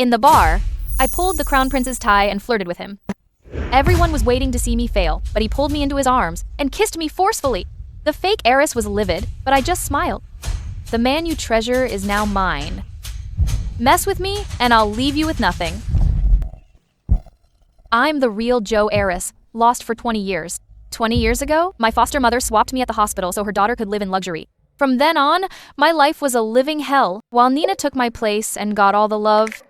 In the bar, I pulled the crown prince's tie and flirted with him. Everyone was waiting to see me fail, but he pulled me into his arms and kissed me forcefully. The fake heiress was livid, but I just smiled. The man you treasure is now mine. Mess with me, and I'll leave you with nothing. I'm the real Joe heiress, lost for 20 years. 20 years ago, my foster mother swapped me at the hospital so her daughter could live in luxury. From then on, my life was a living hell, while Nina took my place and got all the love.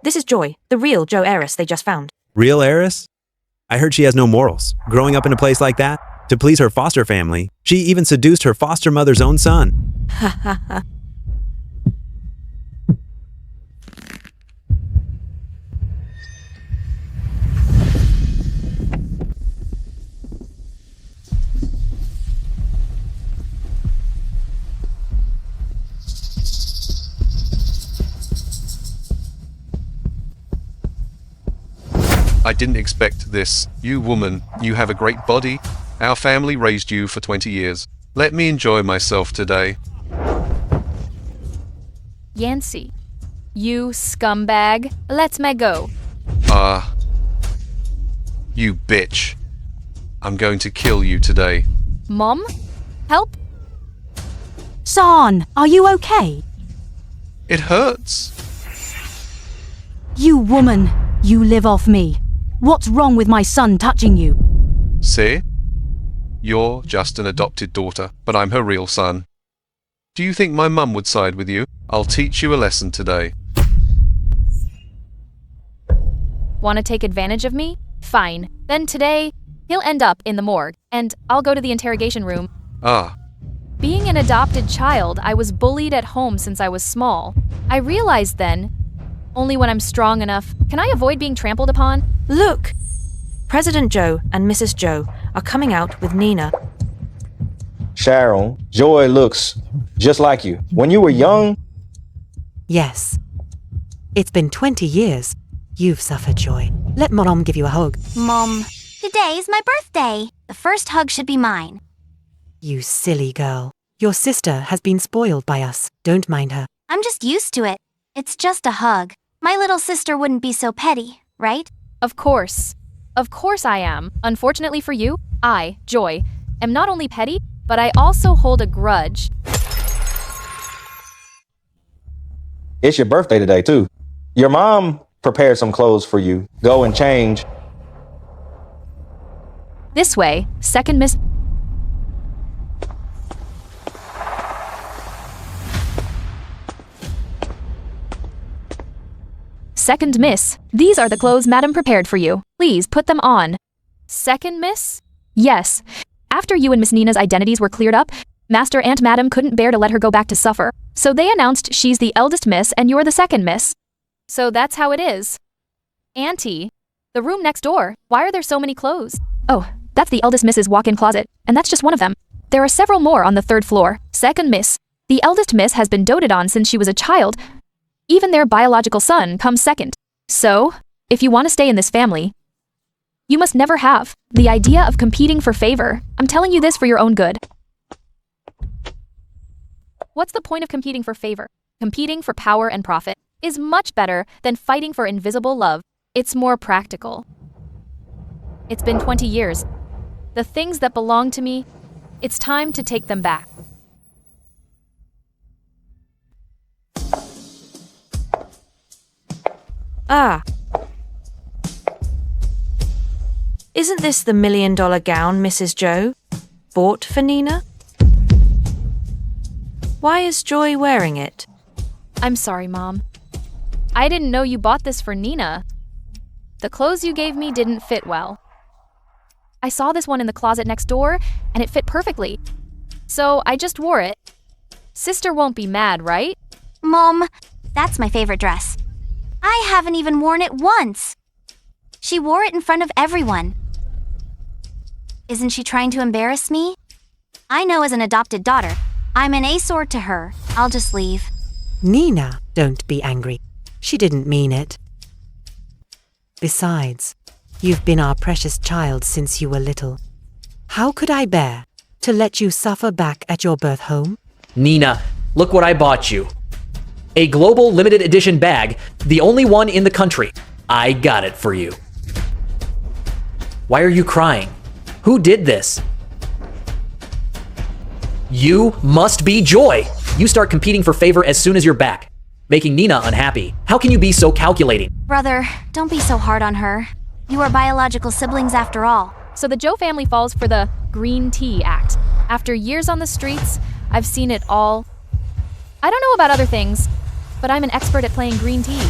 This is Joy, the real Joe heiress they just found. Real heiress? I heard she has no morals. Growing up in a place like that, to please her foster family, she even seduced her foster mother's own son. Ha ha ha. I didn't expect this. You woman, you have a great body. Our family raised you for 20 years. Let me enjoy myself today. Yancy, you scumbag, let's me go. You bitch. I'm going to kill you today. Mom, help? San, are you okay? It hurts. You woman, you live off me. What's wrong with my son touching you? See? You're just an adopted daughter, but I'm her real son. Do you think my mum would side with you? I'll teach you a lesson today. Want to take advantage of me? Fine. Then today, he'll end up in the morgue, and I'll go to the interrogation room. Being an adopted child, I was bullied at home since I was small. I realized then, only when I'm strong enough, can I avoid being trampled upon? Look! President Joe and Mrs. Joe are coming out with Nina. Sharon, Joy looks just like you. When you were young? Yes. It's been 20 years. You've suffered, Joy. Let Mom give you a hug. Mom, today's my birthday. The first hug should be mine. You silly girl. Your sister has been spoiled by us. Don't mind her. I'm just used to it. It's just a hug. My little sister wouldn't be so petty, right? Of course. Of course I am. Unfortunately for you, I, Joy, am not only petty, but I also hold a grudge. It's your birthday today, too. Your mom prepared some clothes for you. Go and change. This way, second miss... Second miss, these are the clothes Madam prepared for you. Please put them on. Second miss? Yes. After you and Miss Nina's identities were cleared up, Master and Madam couldn't bear to let her go back to suffer. So they announced she's the eldest miss and you're the second miss. So that's how it is. Auntie, the room next door, why are there so many clothes? Oh, that's the eldest miss's walk-in closet, and that's just one of them. There are several more on the third floor. Second miss. The eldest miss has been doted on since she was a child. Even their biological son comes second. So, if you want to stay in this family, you must never have the idea of competing for favor. I'm telling you this for your own good. What's the point of competing for favor? Competing for power and profit is much better than fighting for invisible love. It's more practical. It's been 20 years. The things that belong to me, it's time to take them back. Ah. Isn't this the $1 million gown Mrs. Joe bought for Nina? Why is Joy wearing it? I'm sorry, Mom. I didn't know you bought this for Nina. The clothes you gave me didn't fit well. I saw this one in the closet next door, and it fit perfectly. So I just wore it. Sister won't be mad, right? Mom, that's my favorite dress. I haven't even worn it once. She wore it in front of everyone. Isn't she trying to embarrass me? I know as an adopted daughter, I'm an eyesore to her. I'll just leave. Nina, don't be angry. She didn't mean it. Besides, you've been our precious child since you were little. How could I bear to let you suffer back at your birth home? Nina, look what I bought you. A global limited edition bag, the only one in the country. I got it for you. Why are you crying? Who did this? You must be Joy. You start competing for favor as soon as you're back, making Nina unhappy. How can you be so calculating? Brother, don't be so hard on her. You are biological siblings after all. So the Joe family falls for the Green Tea Act. After years on the streets, I've seen it all. I don't know about other things, but I'm an expert at playing green tea.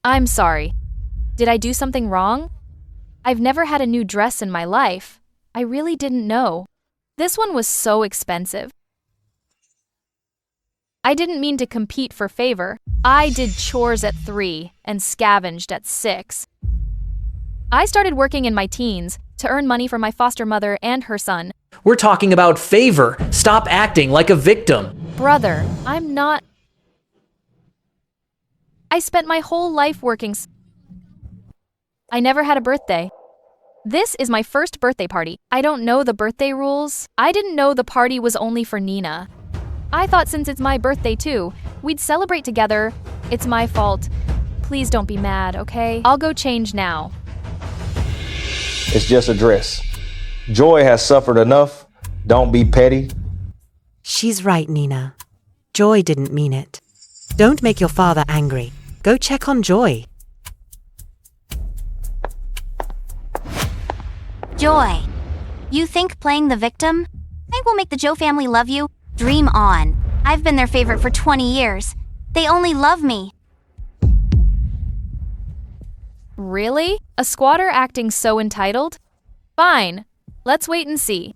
I'm sorry. Did I do something wrong? I've never had a new dress in my life. I really didn't know. This one was so expensive. I didn't mean to compete for favor. I did chores at 3 and scavenged at 6. I started working in my teens to earn money for my foster mother and her son. We're talking about favor. Stop acting like a victim. Brother, I'm not. I spent my whole life working. I never had a birthday. This is my first birthday party. I don't know the birthday rules. I didn't know the party was only for Nina. I thought since it's my birthday too, we'd celebrate together. It's my fault. Please don't be mad, okay? I'll go change now. It's just a dress. Joy has suffered enough. Don't be petty. She's right, Nina. Joy didn't mean it. Don't make your father angry. Go check on Joy. Joy, you think playing the victim? Think will make the Joe family love you? Dream on. I've been their favorite for 20 years. They only love me. Really? A squatter acting so entitled? Fine. Let's wait and see.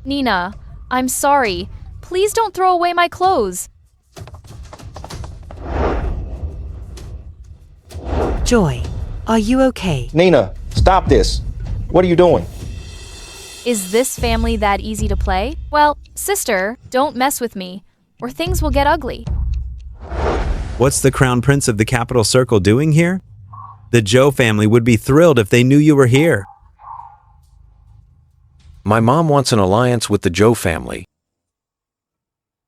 Nina, I'm sorry. Please don't throw away my clothes. Joy, are you okay? Nina, stop this. What are you doing? Is this family that easy to play? Well, sister, don't mess with me, or things will get ugly. What's the Crown Prince of the Capital Circle doing here? The Joe family would be thrilled if they knew you were here. My mom wants an alliance with the Joe family.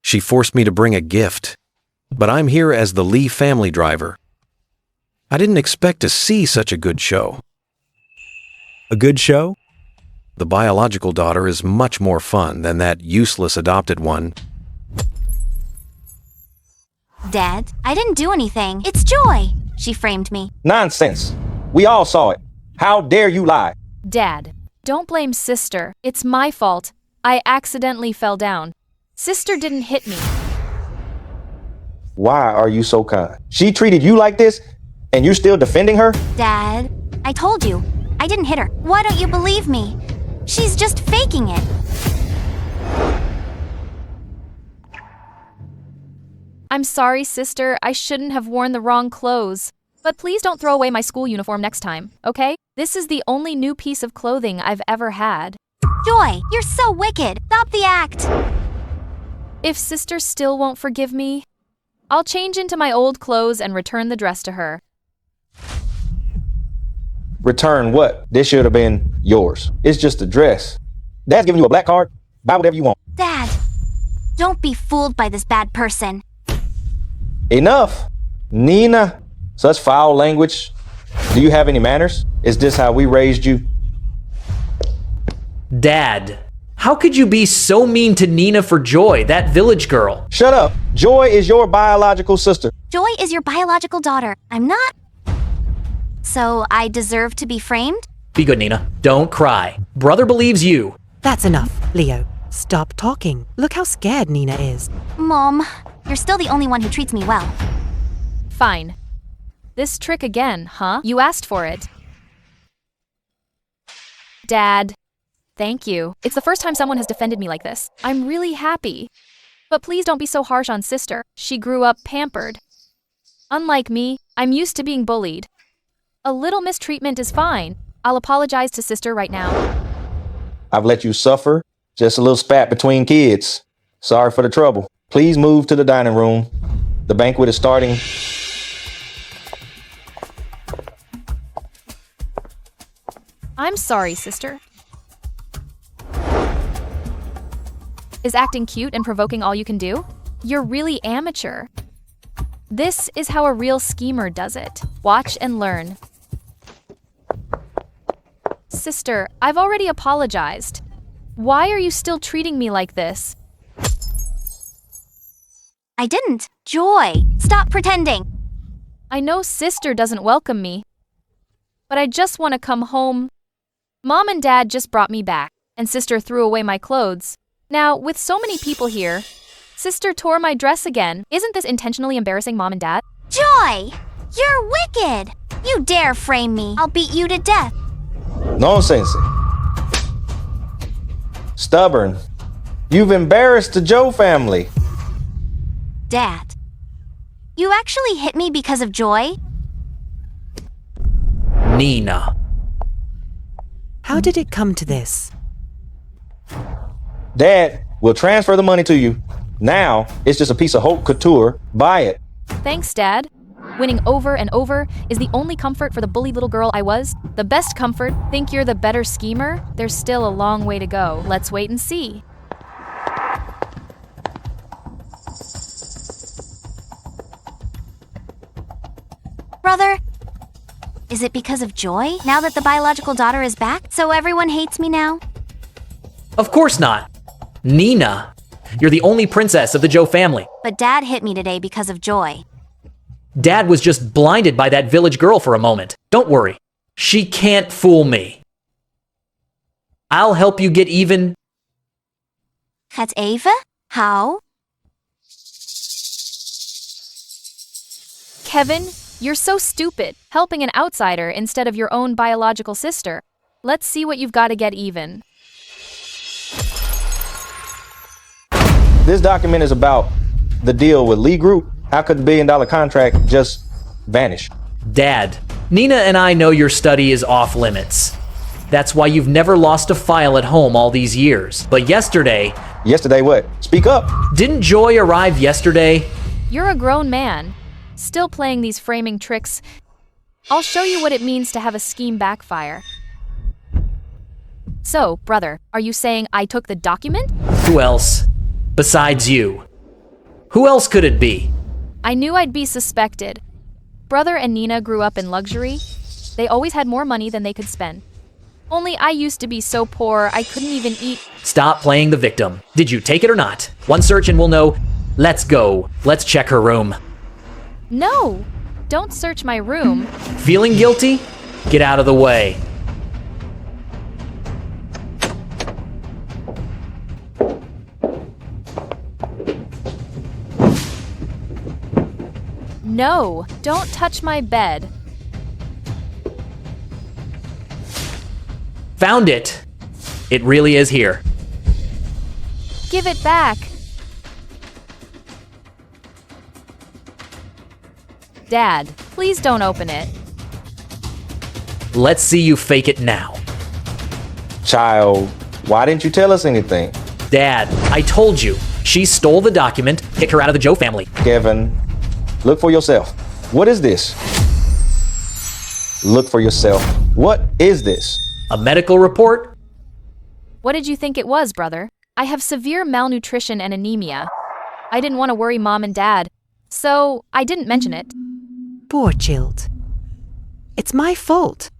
She forced me to bring a gift, but I'm here as the Lee family driver. I didn't expect to see such a good show. A good show? The biological daughter is much more fun than that useless adopted one. Dad, I didn't do anything. It's Joy. She framed me. Nonsense. We all saw it. How dare you lie? Dad, don't blame sister. It's my fault. I accidentally fell down. Sister didn't hit me. Why are you so kind? She treated you like this, and you're still defending her? Dad, I told you. I didn't hit her. Why don't you believe me? She's just faking it. I'm sorry, sister. I shouldn't have worn the wrong clothes. But please don't throw away my school uniform next time, okay? This is the only new piece of clothing I've ever had. Joy, you're so wicked. Stop the act. If sister still won't forgive me, I'll change into my old clothes and return the dress to her. Return what? This should have been yours. It's just a dress. Dad's giving you a black card. Buy whatever you want. Dad, don't be fooled by this bad person. Enough. Nina, such foul language. Do you have any manners? Is this how we raised you? Dad, how could you be so mean to Nina for Joy, that village girl? Shut up. Joy is your biological sister. Joy is your biological daughter. I'm not. So I deserve to be framed? Be good, Nina. Don't cry. Brother believes you. That's enough, Leo. Stop talking. Look how scared Nina is. Mom, you're still the only one who treats me well. Fine. This trick again, huh? You asked for it. Dad, thank you. It's the first time someone has defended me like this. I'm really happy. But please don't be so harsh on sister. She grew up pampered. Unlike me, I'm used to being bullied. A little mistreatment is fine. I'll apologize to sister right now. I've let you suffer. Just a little spat between kids. Sorry for the trouble. Please move to the dining room. The banquet is starting. I'm sorry, sister. Is acting cute and provoking all you can do? You're really amateur. This is how a real schemer does it. Watch and learn. Sister, I've already apologized. Why are you still treating me like this? I didn't. Joy, stop pretending. I know sister doesn't welcome me, but I just want to come home. Mom and Dad just brought me back, and sister threw away my clothes. Now, with so many people here, sister tore my dress again. Isn't this intentionally embarrassing Mom and Dad? Joy, you're wicked. You dare frame me, I'll beat you to death. Nonsense. Stubborn. You've embarrassed the Joe family. Dad, you actually hit me because of Joy? Nina. How did it come to this? Dad will transfer the money to you. Now, it's just a piece of haute couture. Buy it. Thanks, Dad. Winning over and over is the only comfort for the bully little girl I was. The best comfort, think you're the better schemer? There's still a long way to go. Let's wait and see. Brother, is it because of Joy, now that the biological daughter is back? So everyone hates me now? Of course not. Nina, you're the only princess of the Joe family. But Dad hit me today because of Joy. Dad was just blinded by that village girl for a moment. Don't worry. She can't fool me. I'll help you get even. At Ava? How? Kevin, you're so stupid, helping an outsider instead of your own biological sister. Let's see what you've got to get even. This document is about the deal with Lee Group. How could the $1 billion contract just vanish? Dad, Nina and I know your study is off limits. That's why you've never lost a file at home all these years. But yesterday... Yesterday what? Speak up. Didn't Joy arrive yesterday? You're a grown man, still playing these framing tricks. I'll show you what it means to have a scheme backfire. So, brother, are you saying I took the document? Who else? Besides you. Who else could it be? I knew I'd be suspected. Brother and Nina grew up in luxury. They always had more money than they could spend. Only I used to be so poor I couldn't even eat. Stop playing the victim. Did you take it or not? One search and we'll know. Let's go. Let's check her room. No! Don't search my room. Feeling guilty? Get out of the way. No, don't touch my bed. Found it. It really is here. Give it back. Dad, please don't open it. Let's see you fake it now. Child, why didn't you tell us anything? Dad, I told you. She stole the document, kicked her out of the Joe family. Kevin, look for yourself. What is this? Look for yourself. What is this? A medical report? What did you think it was, brother? I have severe malnutrition and anemia. I didn't want to worry Mom and Dad, so I didn't mention it. Poor child. It's my fault.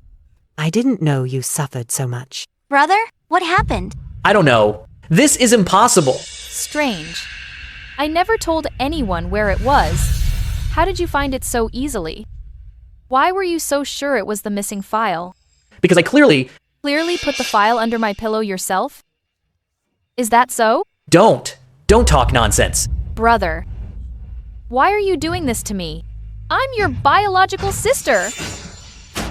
I didn't know you suffered so much. Brother, what happened? I don't know. This is impossible. Strange. I never told anyone where it was. How did you find it so easily? Why were you so sure it was the missing file? Because I clearly put the file under my pillow yourself? Is that so? Don't talk nonsense. Brother, why are you doing this to me? I'm your biological sister.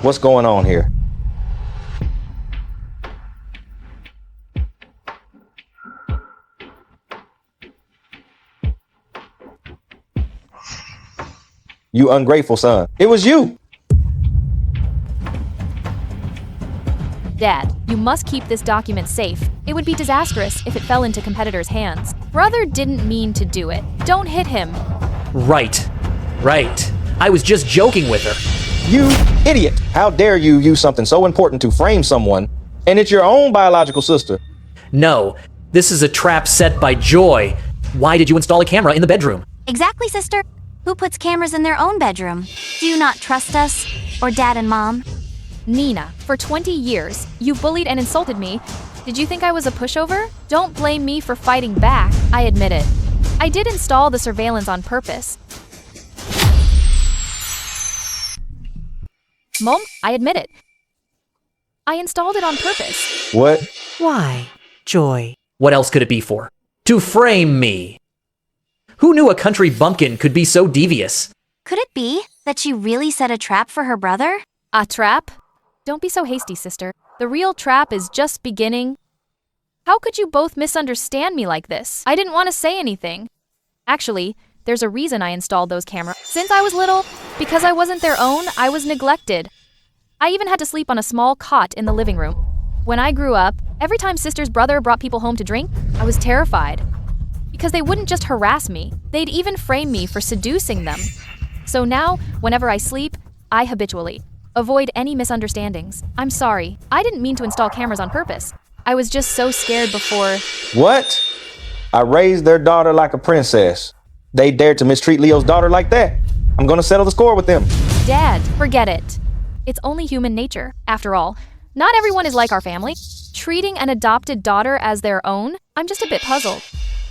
What's going on here? You ungrateful son. It was you. Dad, you must keep this document safe. It would be disastrous if it fell into competitors' hands. Brother didn't mean to do it. Don't hit him. Right. I was just joking with her. You idiot! How dare you use something so important to frame someone, and it's your own biological sister. No, this is a trap set by Joy. Why did you install a camera in the bedroom? Exactly, sister. Who puts cameras in their own bedroom? Do you not trust us? Or Dad and Mom? Nina, for 20 years, you've bullied and insulted me. Did you think I was a pushover? Don't blame me for fighting back. I admit it. I did install the surveillance on purpose. Mom, I admit it. I installed it on purpose. What? Why, Joy? What else could it be for? To frame me. Who knew a country bumpkin could be so devious? Could it be that she really set a trap for her brother? A trap? Don't be so hasty, sister. The real trap is just beginning. How could you both misunderstand me like this? I didn't want to say anything. Actually, there's a reason I installed those cameras. Since I was little, because I wasn't their own, I was neglected. I even had to sleep on a small cot in the living room. When I grew up, every time sister's brother brought people home to drink, I was terrified. Because they wouldn't just harass me, they'd even frame me for seducing them. So now, whenever I sleep, I habitually avoid any misunderstandings. I'm sorry, I didn't mean to install cameras on purpose. I was just so scared before. What? I raised their daughter like a princess. They dared to mistreat Leo's daughter like that. I'm gonna settle the score with them. Dad, forget it. It's only human nature, after all. Not everyone is like our family. Treating an adopted daughter as their own? I'm just a bit puzzled.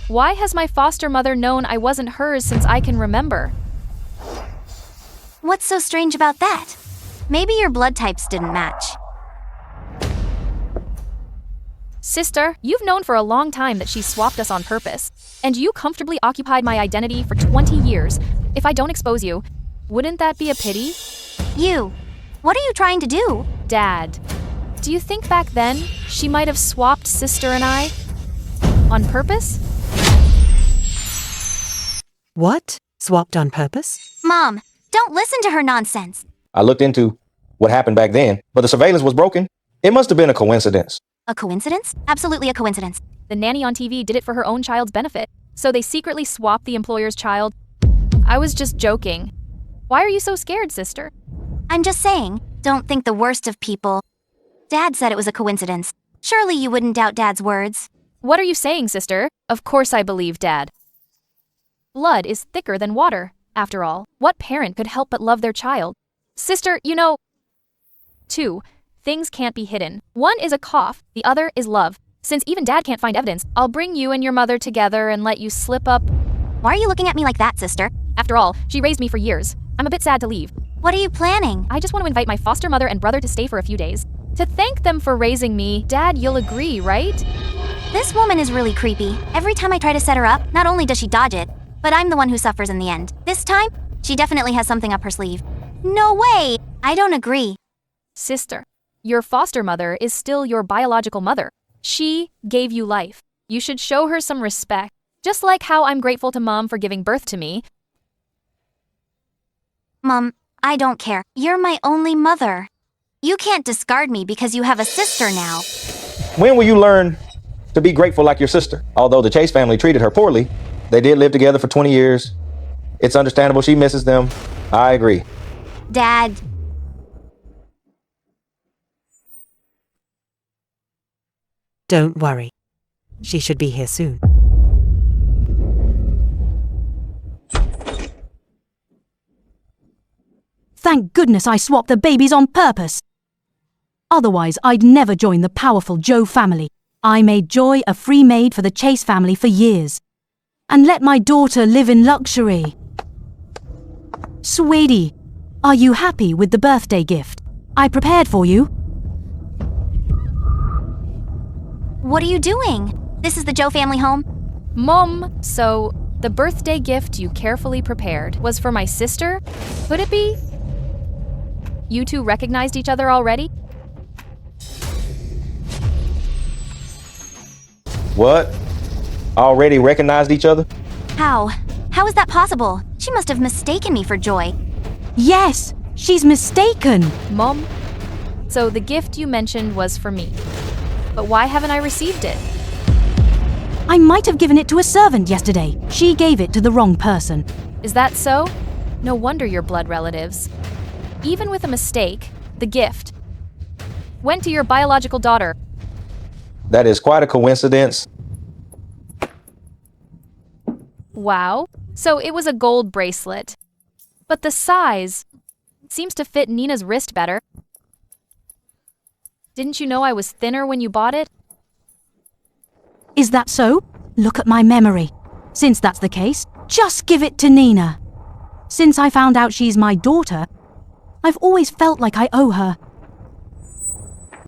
Why has my foster mother known I wasn't hers since I can remember? What's so strange about that? Maybe your blood types didn't match. Sister, you've known for a long time that she swapped us on purpose. And you comfortably occupied my identity for 20 years. If I don't expose you, wouldn't that be a pity? You, what are you trying to do? Dad, do you think back then she might have swapped sister and I? On purpose? What? Swapped on purpose? Mom, don't listen to her nonsense. I looked into what happened back then, but the surveillance was broken. It must have been a coincidence. A coincidence? Absolutely a coincidence. The nanny on TV did it for her own child's benefit, so they secretly swapped the employer's child. I was just joking. Why are you so scared, sister? I'm just saying, don't think the worst of people. Dad said it was a coincidence. Surely you wouldn't doubt Dad's words. What are you saying, sister? Of course I believe Dad. Blood is thicker than water, after all. What parent could help but love their child? Sister, you know. 2. Things can't be hidden. One is a cough, the other is love. Since even Dad can't find evidence, I'll bring you and your mother together and let you slip up. Why are you looking at me like that, sister? After all, she raised me for years. I'm a bit sad to leave. What are you planning? I just want to invite my foster mother and brother to stay for a few days. To thank them for raising me. Dad, you'll agree, right? This woman is really creepy. Every time I try to set her up, not only does she dodge it, but I'm the one who suffers in the end. This time, she definitely has something up her sleeve. No way! I don't agree. Sister, your foster mother is still your biological mother. She gave you life. You should show her some respect. Just like how I'm grateful to Mom for giving birth to me. Mom, I don't care. You're my only mother. You can't discard me because you have a sister now. When will you learn to be grateful like your sister? Although the Chase family treated her poorly, they did live together for 20 years. It's understandable she misses them. I agree. Dad. Don't worry. She should be here soon. Thank goodness I swapped the babies on purpose. Otherwise, I'd never join the powerful Joe family. I made Joy a free maid for the Chase family for years. And let my daughter live in luxury. Sweetie, are you happy with the birthday gift I prepared for you? What are you doing? This is the Joe family home? Mom, so the birthday gift you carefully prepared was for my sister? Could it be? You two recognized each other already? What? Already recognized each other? How? How is that possible? She must have mistaken me for Joy. Yes, she's mistaken. Mom, so the gift you mentioned was for me. But why haven't I received it? I might have given it to a servant yesterday. She gave it to the wrong person. Is that so? No wonder you're blood relatives. Even with a mistake, the gift went to your biological daughter. That is quite a coincidence. Wow. So it was a gold bracelet. But the size seems to fit Nina's wrist better. Didn't you know I was thinner when you bought it? Is that so? Look at my memory. Since that's the case, just give it to Nina. Since I found out she's my daughter, I've always felt like I owe her.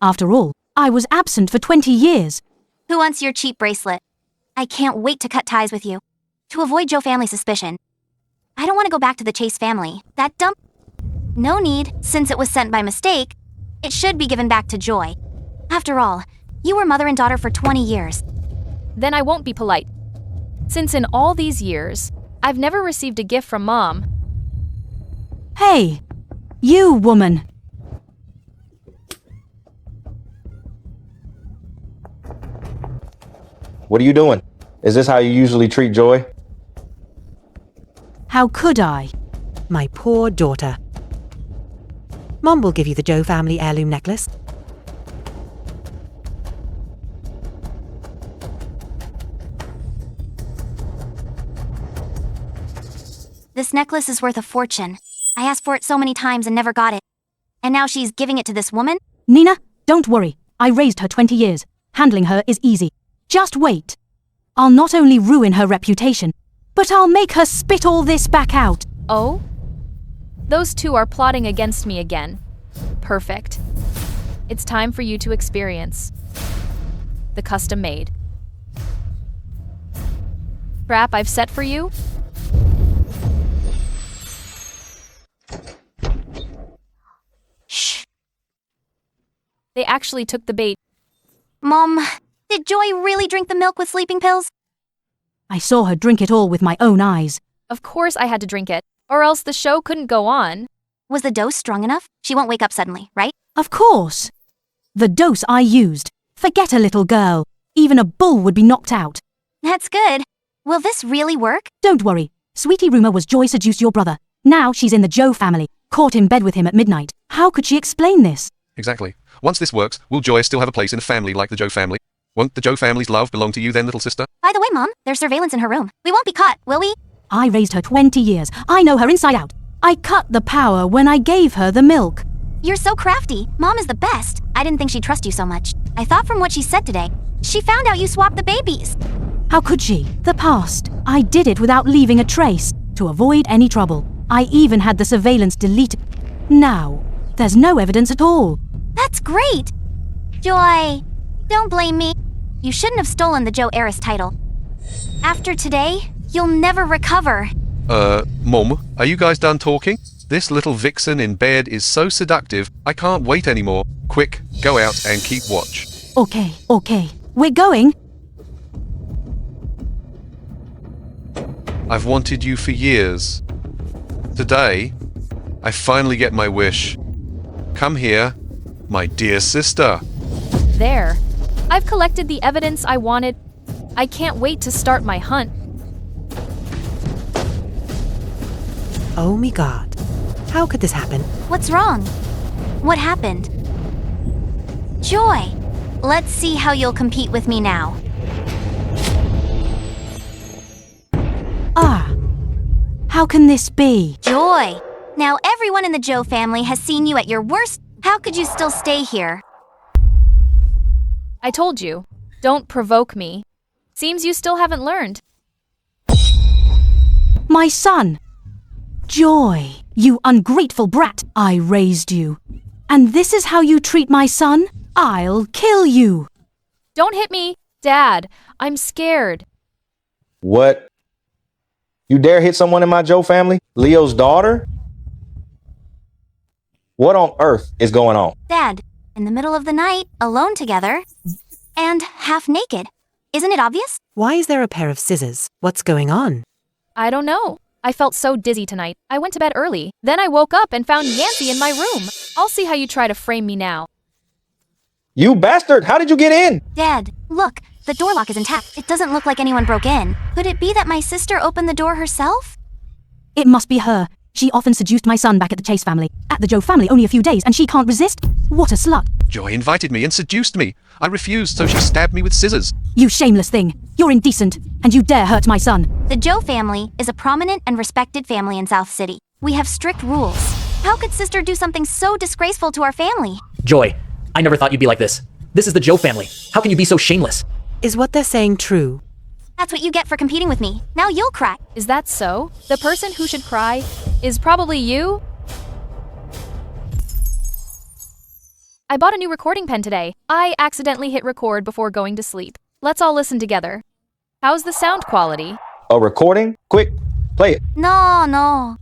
After all, I was absent for 20 years. Who wants your cheap bracelet? I can't wait to cut ties with you. To avoid Joe family suspicion. I don't want to go back to the Chase family. That dump... No need, since it was sent by mistake. It should be given back to Joy. After all, you were mother and daughter for 20 years. Then I won't be polite. Since in all these years, I've never received a gift from Mom. Hey, you woman. What are you doing? Is this how you usually treat Joy? How could I? My poor daughter. Mom will give you the Joe family heirloom necklace. This necklace is worth a fortune. I asked for it so many times and never got it. And now she's giving it to this woman? Nina, don't worry. I raised her 20 years. Handling her is easy. Just wait. I'll not only ruin her reputation, but I'll make her spit all this back out. Oh? Those two are plotting against me again. Perfect. It's time for you to experience the custom made trap I've set for you. Shh. They actually took the bait. Mom, did Joy really drink the milk with sleeping pills? I saw her drink it all with my own eyes. Of course I had to drink it, or else the show couldn't go on. Was the dose strong enough? She won't wake up suddenly, right? Of course. The dose I used. Forget a little girl. Even a bull would be knocked out. That's good. Will this really work? Don't worry. Sweetie rumor was Joy seduced your brother. Now she's in the Joe family, caught in bed with him at midnight. How could she explain this? Exactly. Once this works, will Joy still have a place in a family like the Joe family? Won't the Joe family's love belong to you then, little sister? By the way, Mom, there's surveillance in her room. We won't be caught, will we? I raised her 20 years. I know her inside out. I cut the power when I gave her the milk. You're so crafty. Mom is the best. I didn't think she'd trust you so much. I thought from what she said today, she found out you swapped the babies. How could she? The past. I did it without leaving a trace, to avoid any trouble. I even had the surveillance deleted. Now, there's no evidence at all. That's great. Joy, don't blame me. You shouldn't have stolen the Joe heiress title. After today, you'll never recover. Mom, are you guys done talking? This little vixen in bed is so seductive, I can't wait anymore. Quick, go out and keep watch. Okay. We're going. I've wanted you for years. Today, I finally get my wish. Come here, my dear sister. There. I've collected the evidence I wanted. I can't wait to start my hunt. Oh my god. How could this happen? What's wrong? What happened? Joy, let's see how you'll compete with me now. How can this be? Joy, now everyone in the Joe family has seen you at your worst. How could you still stay here? I told you, don't provoke me. Seems you still haven't learned. My son! Joy, you ungrateful brat! I raised you. And this is how you treat my son? I'll kill you! Don't hit me, Dad. I'm scared. What? You dare hit someone in my Joe family? Leo's daughter? What on earth is going on? Dad, in the middle of the night, alone together, and half naked. Isn't it obvious? Why is there a pair of scissors? What's going on? I don't know. I felt so dizzy tonight. I went to bed early. Then I woke up and found Yancy in my room. I'll see how you try to frame me now. You bastard! How did you get in? Dad, look. The door lock is intact. It doesn't look like anyone broke in. Could it be that my sister opened the door herself? It must be her. She often seduced my son back at the Chase family. At the Joe family only a few days and she can't resist? What a slut. Joy invited me and seduced me. I refused, so she stabbed me with scissors. You shameless thing. You're indecent. And you dare hurt my son. The Joe family is a prominent and respected family in South City. We have strict rules. How could sister do something so disgraceful to our family? Joy, I never thought you'd be like this. This is the Joe family. How can you be so shameless? Is what they're saying true? That's what you get for competing with me. Now you'll cry. Is that so? The person who should cry is probably you? I bought a new recording pen today. I accidentally hit record before going to sleep. Let's all listen together. How's the sound quality? A recording? Quick, play it. No.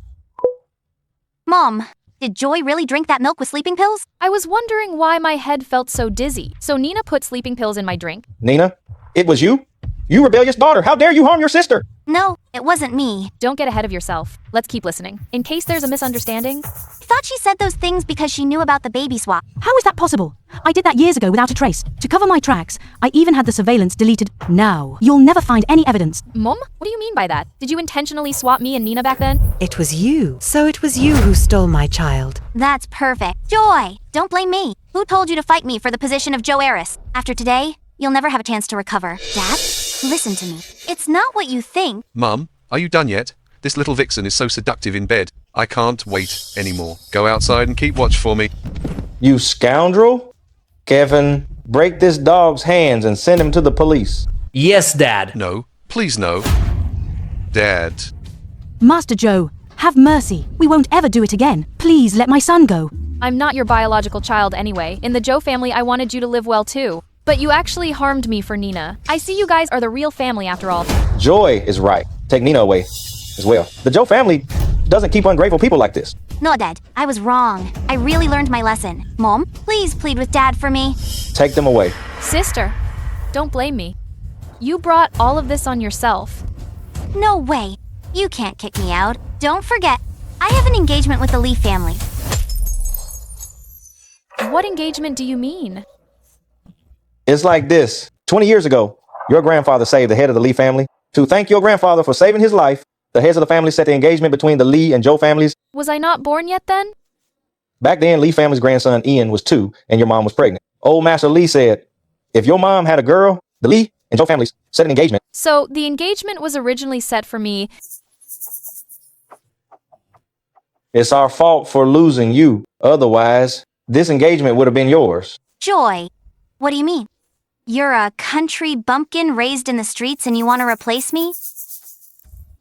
Mom, did Joy really drink that milk with sleeping pills? I was wondering why my head felt so dizzy, so Nina put sleeping pills in my drink. Nina, it was you? You rebellious daughter, how dare you harm your sister? No, it wasn't me. Don't get ahead of yourself. Let's keep listening. In case there's a misunderstanding. I thought she said those things because she knew about the baby swap. How is that possible? I did that years ago without a trace. To cover my tracks, I even had the surveillance deleted. Now, you'll never find any evidence. Mom? What do you mean by that? Did you intentionally swap me and Nina back then? It was you. So it was you who stole my child. That's perfect. Joy, don't blame me. Who told you to fight me for the position of Joe heiress? After today, you'll never have a chance to recover. Dad, listen to me. It's not what you think. Mum, are you done yet? This little vixen is so seductive in bed. I can't wait anymore. Go outside and keep watch for me. You scoundrel? Kevin, break this dog's hands and send him to the police. Yes, Dad. No, please no. Dad. Master Joe, have mercy. We won't ever do it again. Please let my son go. I'm not your biological child anyway. In the Joe family, I wanted you to live well too. But you actually harmed me for Nina. I see you guys are the real family after all. Joy is right. Take Nina away as well. The Joe family doesn't keep ungrateful people like this. No, Dad, I was wrong. I really learned my lesson. Mom, please plead with Dad for me. Take them away. Sister, don't blame me. You brought all of this on yourself. No way. You can't kick me out. Don't forget, I have an engagement with the Lee family. What engagement do you mean? It's like this. 20 years ago, your grandfather saved the head of the Lee family. To thank your grandfather for saving his life, the heads of the family set the engagement between the Lee and Joe families. Was I not born yet then? Back then, Lee family's grandson Ian was 2 and your mom was pregnant. Old Master Lee said, if your mom had a girl, the Lee and Joe families set an engagement. So the engagement was originally set for me. It's our fault for losing you. Otherwise, this engagement would have been yours. Joy, what do you mean? You're a country bumpkin raised in the streets and you want to replace me?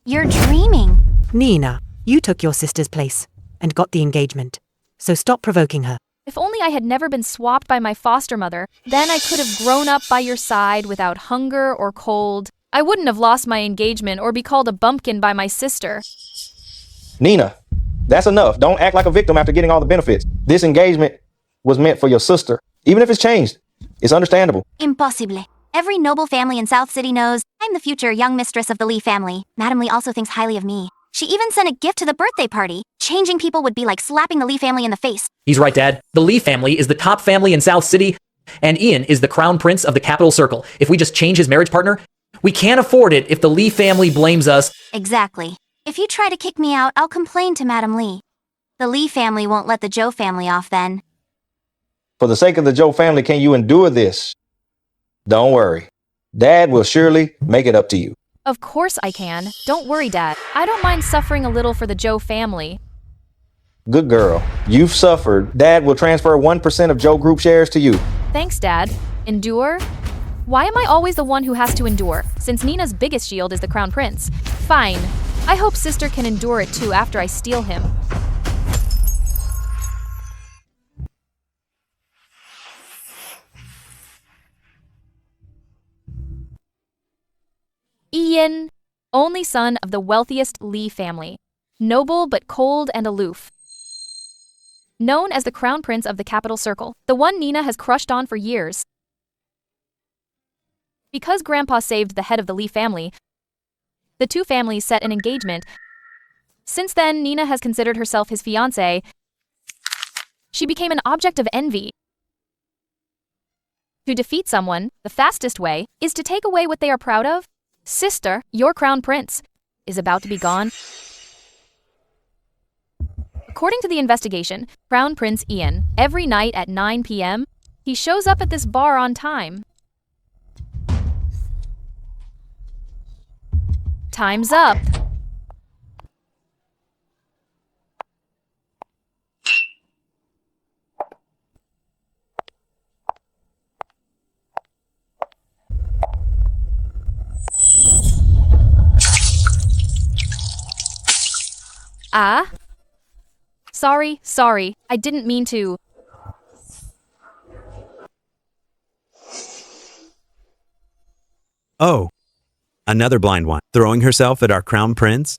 You're dreaming. Nina, you took your sister's place and got the engagement. So stop provoking her. If only I had never been swapped by my foster mother, then I could have grown up by your side without hunger or cold. I wouldn't have lost my engagement or be called a bumpkin by my sister. Nina, that's enough. Don't act like a victim after getting all the benefits. This engagement was meant for your sister. Even if it's changed, it's understandable. Impossible. Every noble family in South City knows I'm the future young mistress of the Lee family. Madam Lee also thinks highly of me. She even sent a gift to the birthday party. Changing people would be like slapping the Lee family in the face. He's right, Dad. The Lee family is the top family in South City, and Ian is the crown prince of the capital circle. If we just change his marriage partner, we can't afford it if the Lee family blames us. Exactly. If you try to kick me out, I'll complain to Madam Lee. The Lee family won't let the Joe family off then. For the sake of the Joe family, can you endure this? Don't worry. Dad will surely make it up to you. Of course I can. Don't worry, Dad. I don't mind suffering a little for the Joe family. Good girl. You've suffered. Dad will transfer 1% of Joe Group shares to you. Thanks, Dad. Endure? Why am I always the one who has to endure, since Nina's biggest shield is the crown prince? Fine. I hope sister can endure it too after I steal him. Ian, only son of the wealthiest Lee family, noble but cold and aloof. Known as the crown prince of the capital circle, the one Nina has crushed on for years. Because Grandpa saved the head of the Lee family, the two families set an engagement. Since then, Nina has considered herself his fiancée. She became an object of envy. To defeat someone, the fastest way is to take away what they are proud of. Sister, your crown prince, is about to be gone. According to the investigation, Crown Prince Ian, every night at 9 p.m., he shows up at this bar on time. Time's up. Ah? Sorry. I didn't mean to. Oh, another blind one, throwing herself at our crown prince?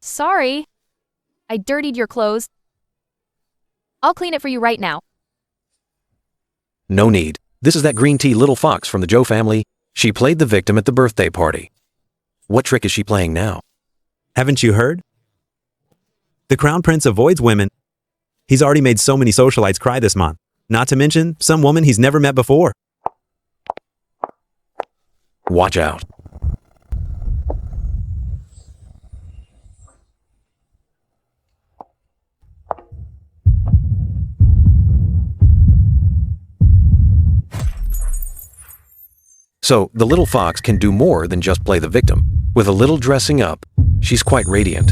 Sorry. I dirtied your clothes. I'll clean it for you right now. No need. This is that green tea little fox from the Joe family. She played the victim at the birthday party. What trick is she playing now? Haven't you heard? The crown prince avoids women. He's already made so many socialites cry this month, not to mention some woman he's never met before. Watch out. So, the little fox can do more than just play the victim. With a little dressing up, she's quite radiant.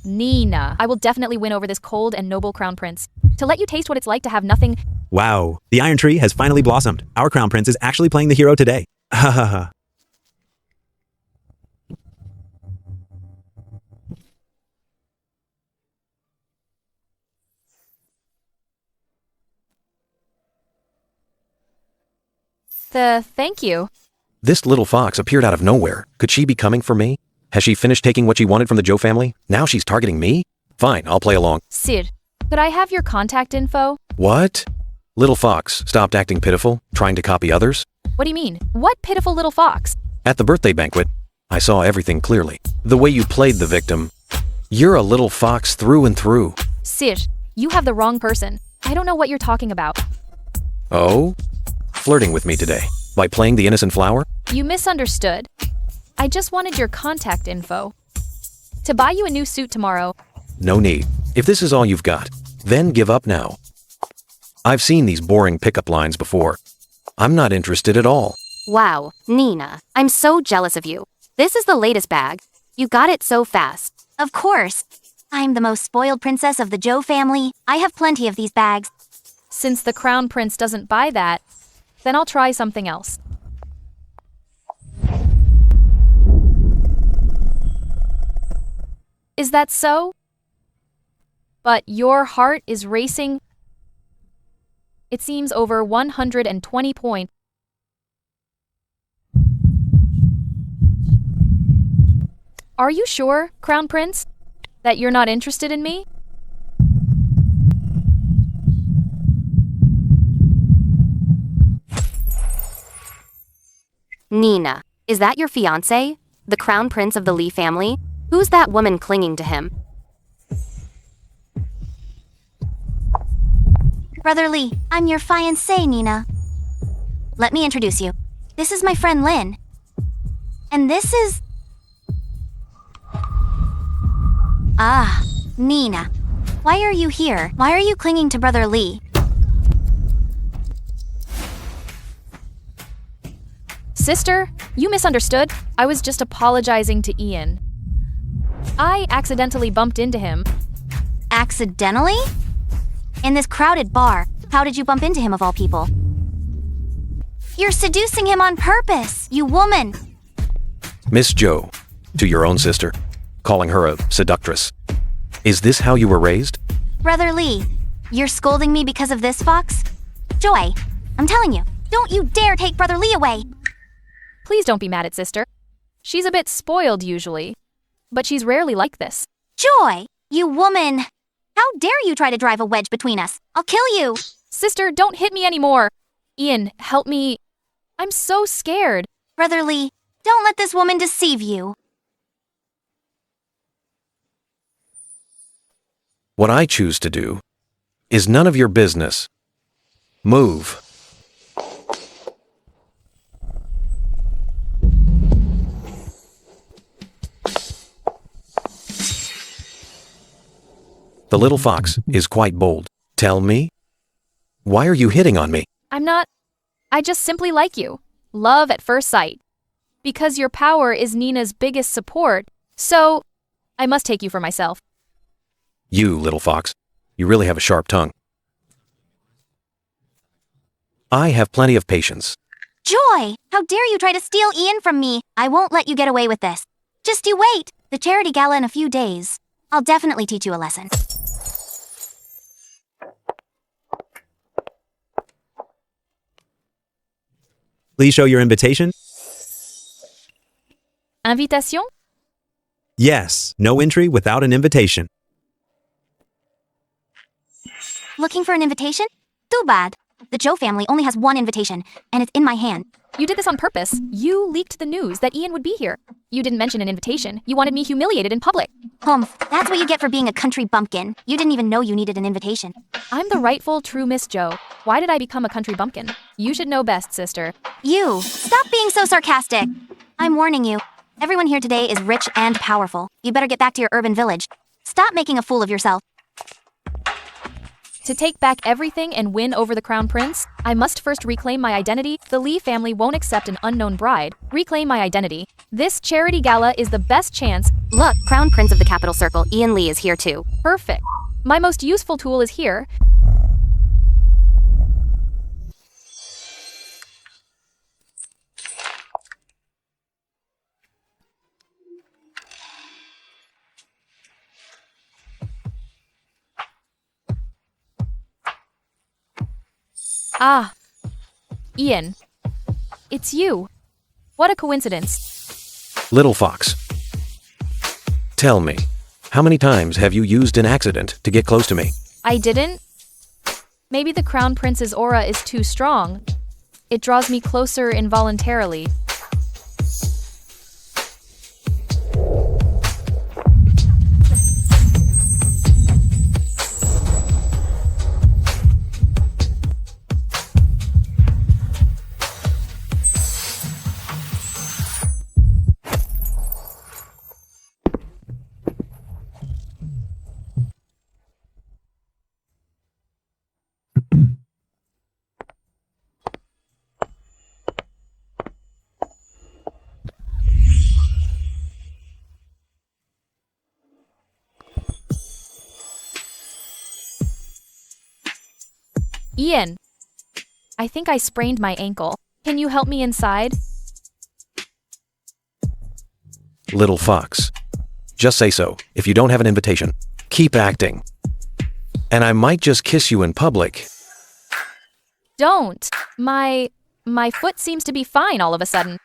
Nina, I will definitely win over this cold and noble crown prince. To let you taste what it's like to have nothing. Wow, the iron tree has finally blossomed. Our crown prince is actually playing the hero today. Ha ha ha. Thank you. This little fox appeared out of nowhere. Could she be coming for me? Has she finished taking what she wanted from the Joe family? Now she's targeting me? Fine, I'll play along. Sir, could I have your contact info? What? Little fox stopped acting pitiful, trying to copy others? What do you mean? What pitiful little fox? At the birthday banquet, I saw everything clearly. The way you played the victim. You're a little fox through and through. Sir, you have the wrong person. I don't know what you're talking about. Oh? Flirting with me today. By playing the innocent flower? You misunderstood. I just wanted your contact info. To buy you a new suit tomorrow. No need. If this is all you've got, then give up now. I've seen these boring pickup lines before. I'm not interested at all. Wow, Nina, I'm so jealous of you. This is the latest bag. You got it so fast. Of course. I'm the most spoiled princess of the Joe family. I have plenty of these bags. Since the crown prince doesn't buy that, then I'll try something else. Is that so? But your heart is racing. It seems over 120 points. Are you sure, Crown Prince, that you're not interested in me? Nina, is that your fiancé? The crown prince of the Lee family? Who's that woman clinging to him? Brother Lee, I'm your fiancé, Nina. Let me introduce you. This is my friend Lynn. And this is... Ah, Nina. Why are you here? Why are you clinging to Brother Lee? Sister, you misunderstood. I was just apologizing to Ian. I accidentally bumped into him. Accidentally? In this crowded bar, how did you bump into him of all people? You're seducing him on purpose, you woman! Miss Joe, to your own sister, calling her a seductress. Is this how you were raised? Brother Lee, you're scolding me because of this fox? Joy, I'm telling you, don't you dare take Brother Lee away! Please don't be mad at sister. She's a bit spoiled usually, but she's rarely like this. Joy, you woman! How dare you try to drive a wedge between us? I'll kill you! Sister, don't hit me anymore! Ian, help me. I'm so scared. Brother Lee, don't let this woman deceive you. What I choose to do is none of your business. Move. The little fox is quite bold. Tell me? Why are you hitting on me? I'm not. I just simply like you. Love at first sight. Because your power is Nina's biggest support, so I must take you for myself. You, little fox. You really have a sharp tongue. I have plenty of patience. Joy! How dare you try to steal Ian from me? I won't let you get away with this. Just you wait. The charity gala in a few days. I'll definitely teach you a lesson. Please show your invitation. Invitation? Yes, no entry without an invitation. Looking for an invitation? Too bad. The Joe family only has one invitation, and it's in my hand. You did this on purpose. You leaked the news that Ian would be here. You didn't mention an invitation. You wanted me humiliated in public. Humph, that's what you get for being a country bumpkin. You didn't even know you needed an invitation. I'm the rightful true Miss Joe. Why did I become a country bumpkin? You should know best, sister. You, stop being so sarcastic. I'm warning you. Everyone here today is rich and powerful. You better get back to your urban village. Stop making a fool of yourself. To take back everything and win over the crown prince, I must first reclaim my identity. The Lee family won't accept an unknown bride. Reclaim my identity. This charity gala is the best chance. Look, Crown Prince of the Capital Circle, Ian Lee is here too. Perfect. My most useful tool is here. Ah, Ian. It's you. What a coincidence. Little fox. Tell me, how many times have you used an accident to get close to me? I didn't? Maybe the crown prince's aura is too strong. It draws me closer involuntarily. Ian, I think I sprained my ankle. Can you help me inside? Little fox. Just say so, if you don't have an invitation. Keep acting. And I might just kiss you in public. Don't. My foot seems to be fine all of a sudden.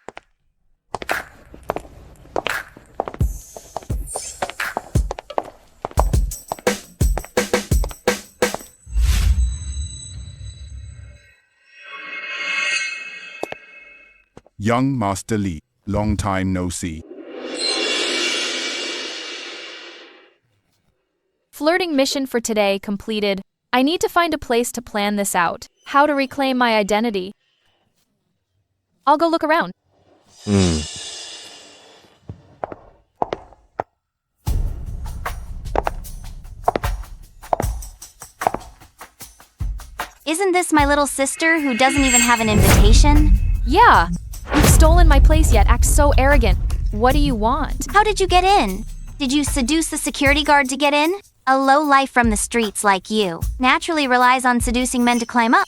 Young Master Lee, long time no see. Flirting mission for today completed. I need to find a place to plan this out. How to reclaim my identity. I'll go look around. Isn't this my little sister who doesn't even have an invitation? Yeah. You've stolen my place yet. Act so arrogant. What do you want? How did you get in? Did you seduce the security guard to get in? A lowlife from the streets like you naturally relies on seducing men to climb up.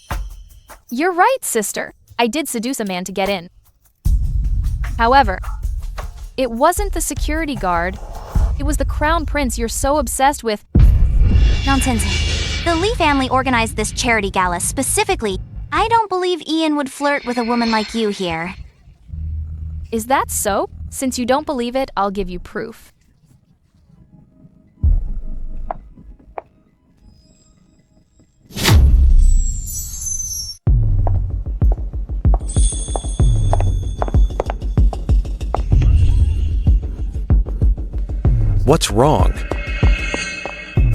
You're right, sister. I did seduce a man to get in. However, it wasn't the security guard. It was the crown prince you're so obsessed with. Nonsense. The Lee family organized this charity gala specifically. I don't believe Ian would flirt with a woman like you here. Is that so? Since you don't believe it, I'll give you proof. What's wrong?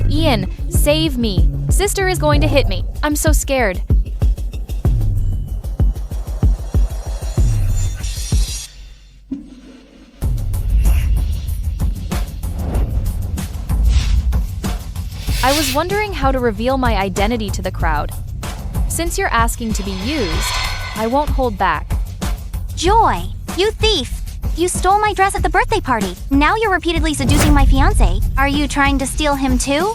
Ian, save me. Sister is going to hit me. I'm so scared. I I was wondering how to reveal my identity to the crowd. Since you're asking to be used, I won't hold back. Joy, you thief! You stole my dress at the birthday party. Now you're repeatedly seducing my fiancé. Are you trying to steal him too?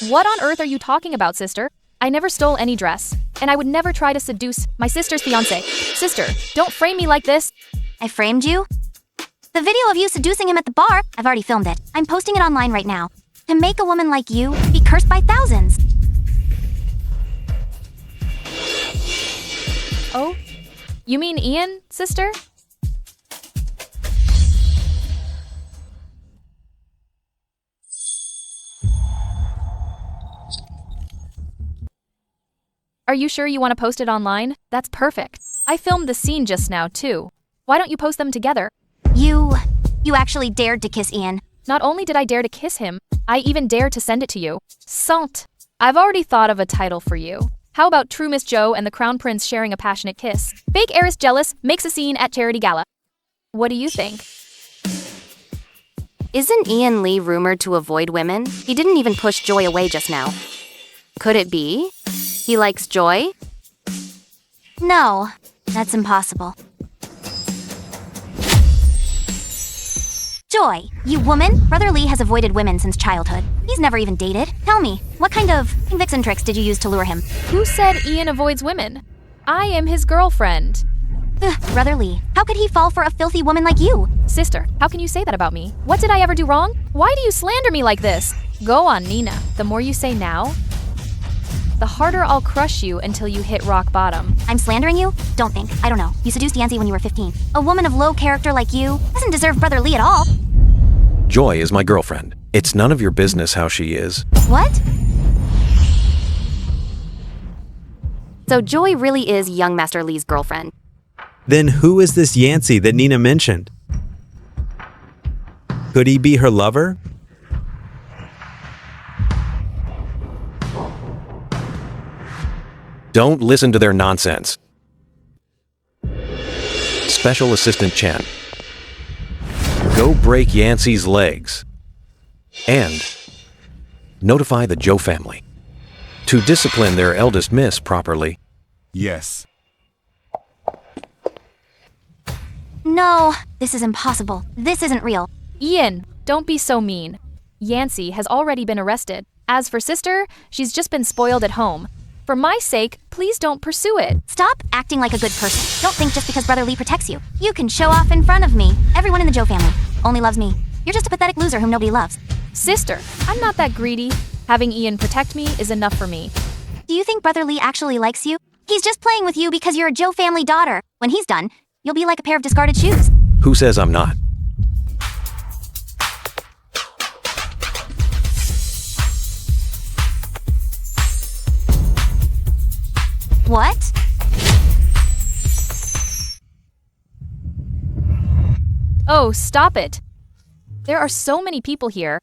What on earth are you talking about, sister? I never stole any dress, and I would never try to seduce my sister's fiancé. Sister, don't frame me like this. I framed you? The video of you seducing him at the bar, I've already filmed it. I'm posting it online right now. To make a woman like you be cursed by thousands. Oh? You mean Ian, sister? Are you sure you want to post it online? That's perfect. I filmed the scene just now, too. Why don't you post them together? You actually dared to kiss Ian. Not only did I dare to kiss him, I even dared to send it to you. Sant. I've already thought of a title for you. How about True Miss Joe and the Crown Prince sharing a passionate kiss? Fake heiress jealous makes a scene at charity gala. What do you think? Isn't Ian Lee rumored to avoid women? He didn't even push Joy away just now. Could it be? He likes Joy? No, that's impossible. Joy, you woman! Brother Lee has avoided women since childhood. He's never even dated. Tell me, what kind of vixen tricks did you use to lure him? Who said Ian avoids women? I am his girlfriend. Brother Lee, how could he fall for a filthy woman like you? Sister, how can you say that about me? What did I ever do wrong? Why do you slander me like this? Go on, Nina. The more you say now, the harder I'll crush you until you hit rock bottom. I'm slandering you? Don't think. I don't know. You seduced Yancy when you were 15. A woman of low character like you doesn't deserve Brother Lee at all. Joy is my girlfriend. It's none of your business how she is. What? So Joy really is young Master Lee's girlfriend. Then who is this Yancy that Nina mentioned? Could he be her lover? Don't listen to their nonsense. Special Assistant Chen. Go break Yancy's legs. And notify the Joe family to discipline their eldest miss properly. Yes. No, this is impossible. This isn't real. Ian, don't be so mean. Yancy has already been arrested. As for sister, she's just been spoiled at home. For my sake, please don't pursue it. Stop acting like a good person. Don't think just because Brother Lee protects you, you can show off in front of me. Everyone in the Joe family only loves me. You're just a pathetic loser whom nobody loves. Sister, I'm not that greedy. Having Ian protect me is enough for me. Do you think Brother Lee actually likes you? He's just playing with you because you're a Joe family daughter. When he's done, you'll be like a pair of discarded shoes. Who says I'm not? What? Oh, stop it. There are so many people here.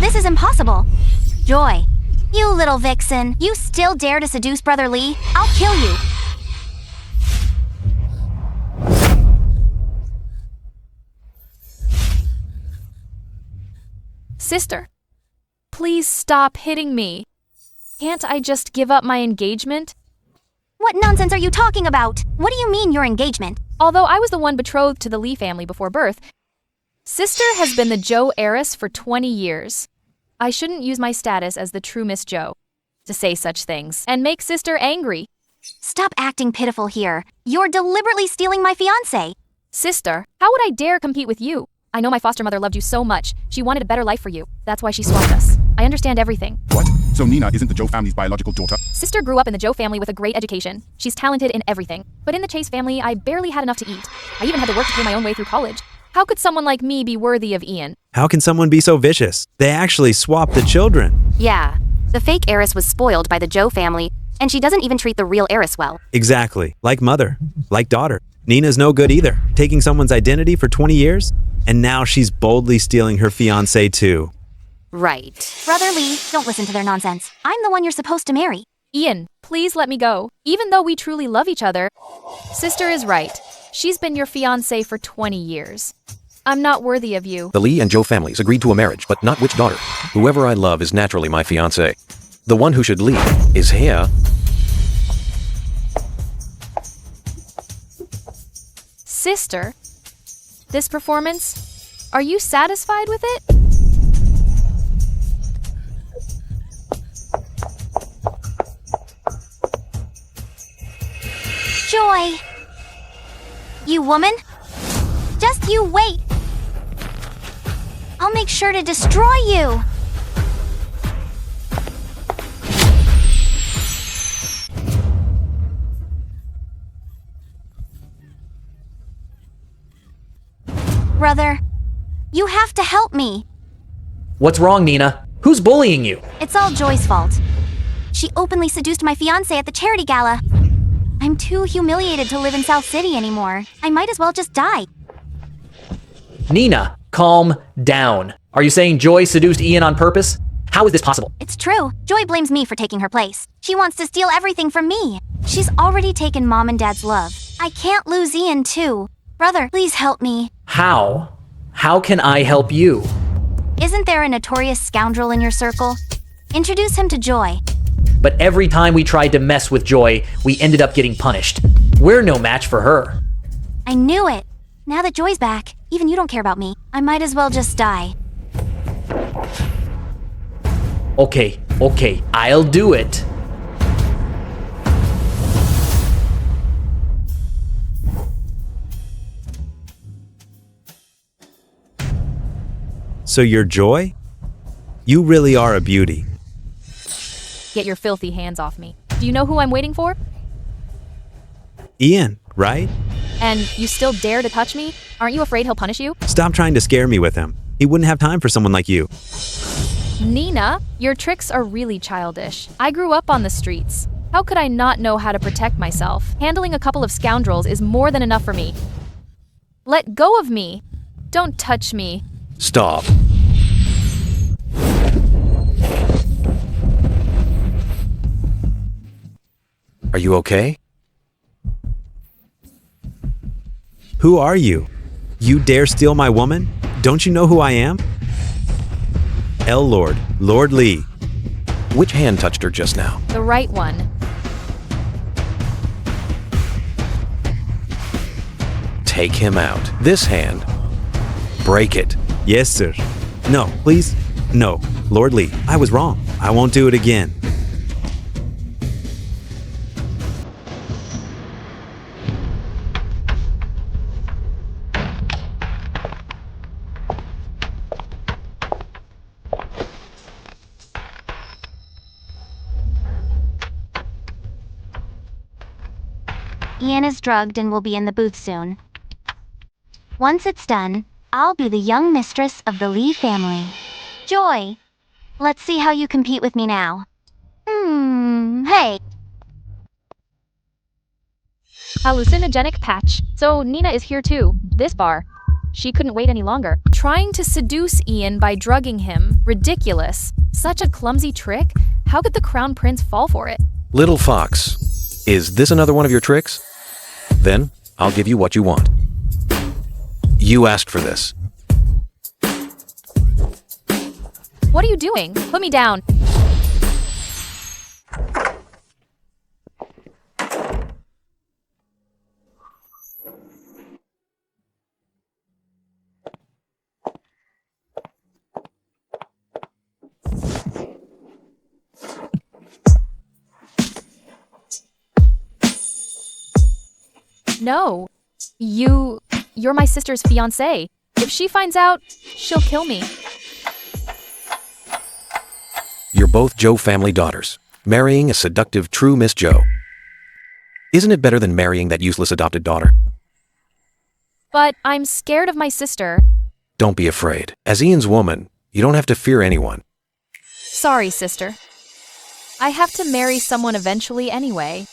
This is impossible. Joy, you little vixen. You still dare to seduce Brother Lee? I'll kill you. Sister, please stop hitting me. Can't I just give up my engagement? What nonsense are you talking about? What do you mean your engagement? Although I was the one betrothed to the Lee family before birth, sister has been the Joe heiress for 20 years. I shouldn't use my status as the true Miss Joe to say such things and make sister angry. Stop acting pitiful here. You're deliberately stealing my fiancé. Sister, how would I dare compete with you? I know my foster mother loved you so much. She wanted a better life for you. That's why she swapped us. I understand everything. What? So Nina isn't the Joe family's biological daughter? Sister grew up in the Joe family with a great education. She's talented in everything. But in the Chase family, I barely had enough to eat. I even had to work to pay my own way through college. How could someone like me be worthy of Ian? How can someone be so vicious? They actually swapped the children. Yeah, the fake heiress was spoiled by the Joe family, and she doesn't even treat the real heiress well. Exactly. Like mother. Like daughter. Nina's no good either. Taking someone's identity for 20 years? And now she's boldly stealing her fiancé too. Right. Brother Lee, don't listen to their nonsense. I'm the one you're supposed to marry. Ian, please let me go. Even though we truly love each other, sister is right. She's been your fiancé for 20 years. I'm not worthy of you. The Lee and Joe families agreed to a marriage, but not which daughter. Whoever I love is naturally my fiancé. The one who should lead is here. Sister, this performance, are you satisfied with it? Joy! You woman? Just you wait! I'll make sure to destroy you! Brother, you have to help me. What's wrong, Nina? Who's bullying you? It's all Joy's fault. She openly seduced my fiancé at the charity gala. I'm too humiliated to live in South City anymore. I might as well just die. Nina, calm down. Are you saying Joy seduced Ian on purpose? How is this possible? It's true. Joy blames me for taking her place. She wants to steal everything from me. She's already taken Mom and Dad's love. I can't lose Ian too. Brother, please help me. How? How can I help you? Isn't there a notorious scoundrel in your circle? Introduce him to Joy. But every time we tried to mess with Joy, we ended up getting punished. We're no match for her. I knew it. Now that Joy's back, even you don't care about me. I might as well just die. Okay, I'll do it. So you're Joy? You really are a beauty. Get your filthy hands off me. Do you know who I'm waiting for? Ian, right? And you still dare to touch me? Aren't you afraid he'll punish you? Stop trying to scare me with him. He wouldn't have time for someone like you. Nina, your tricks are really childish. I grew up on the streets. How could I not know how to protect myself? Handling a couple of scoundrels is more than enough for me. Let go of me. Don't touch me. Stop. Are you okay? Who are you? You dare steal my woman? Don't you know who I am? Lord, Lord Lee. Which hand touched her just now? The right one. Take him out. This hand. Break it. Yes, sir. No, please. No, Lord Lee, I was wrong. I won't do it again. Ian is drugged and will be in the booth soon. Once it's done, I'll be the young mistress of the Lee family. Joy, let's see how you compete with me now. Hey. Hallucinogenic patch. So Nina is here too. This bar. She couldn't wait any longer. Trying to seduce Ian by drugging him. Ridiculous. Such a clumsy trick. How could the Crown Prince fall for it? Little Fox, is this another one of your tricks? Then I'll give you what you want. You asked for this. What are you doing? Put me down. No. You're my sister's fiancé. If she finds out, she'll kill me. You're both Joe family daughters, marrying a seductive true Miss Joe. Isn't it better than marrying that useless adopted daughter? But I'm scared of my sister. Don't be afraid. As Ian's woman, you don't have to fear anyone. Sorry, sister. I have to marry someone eventually anyway.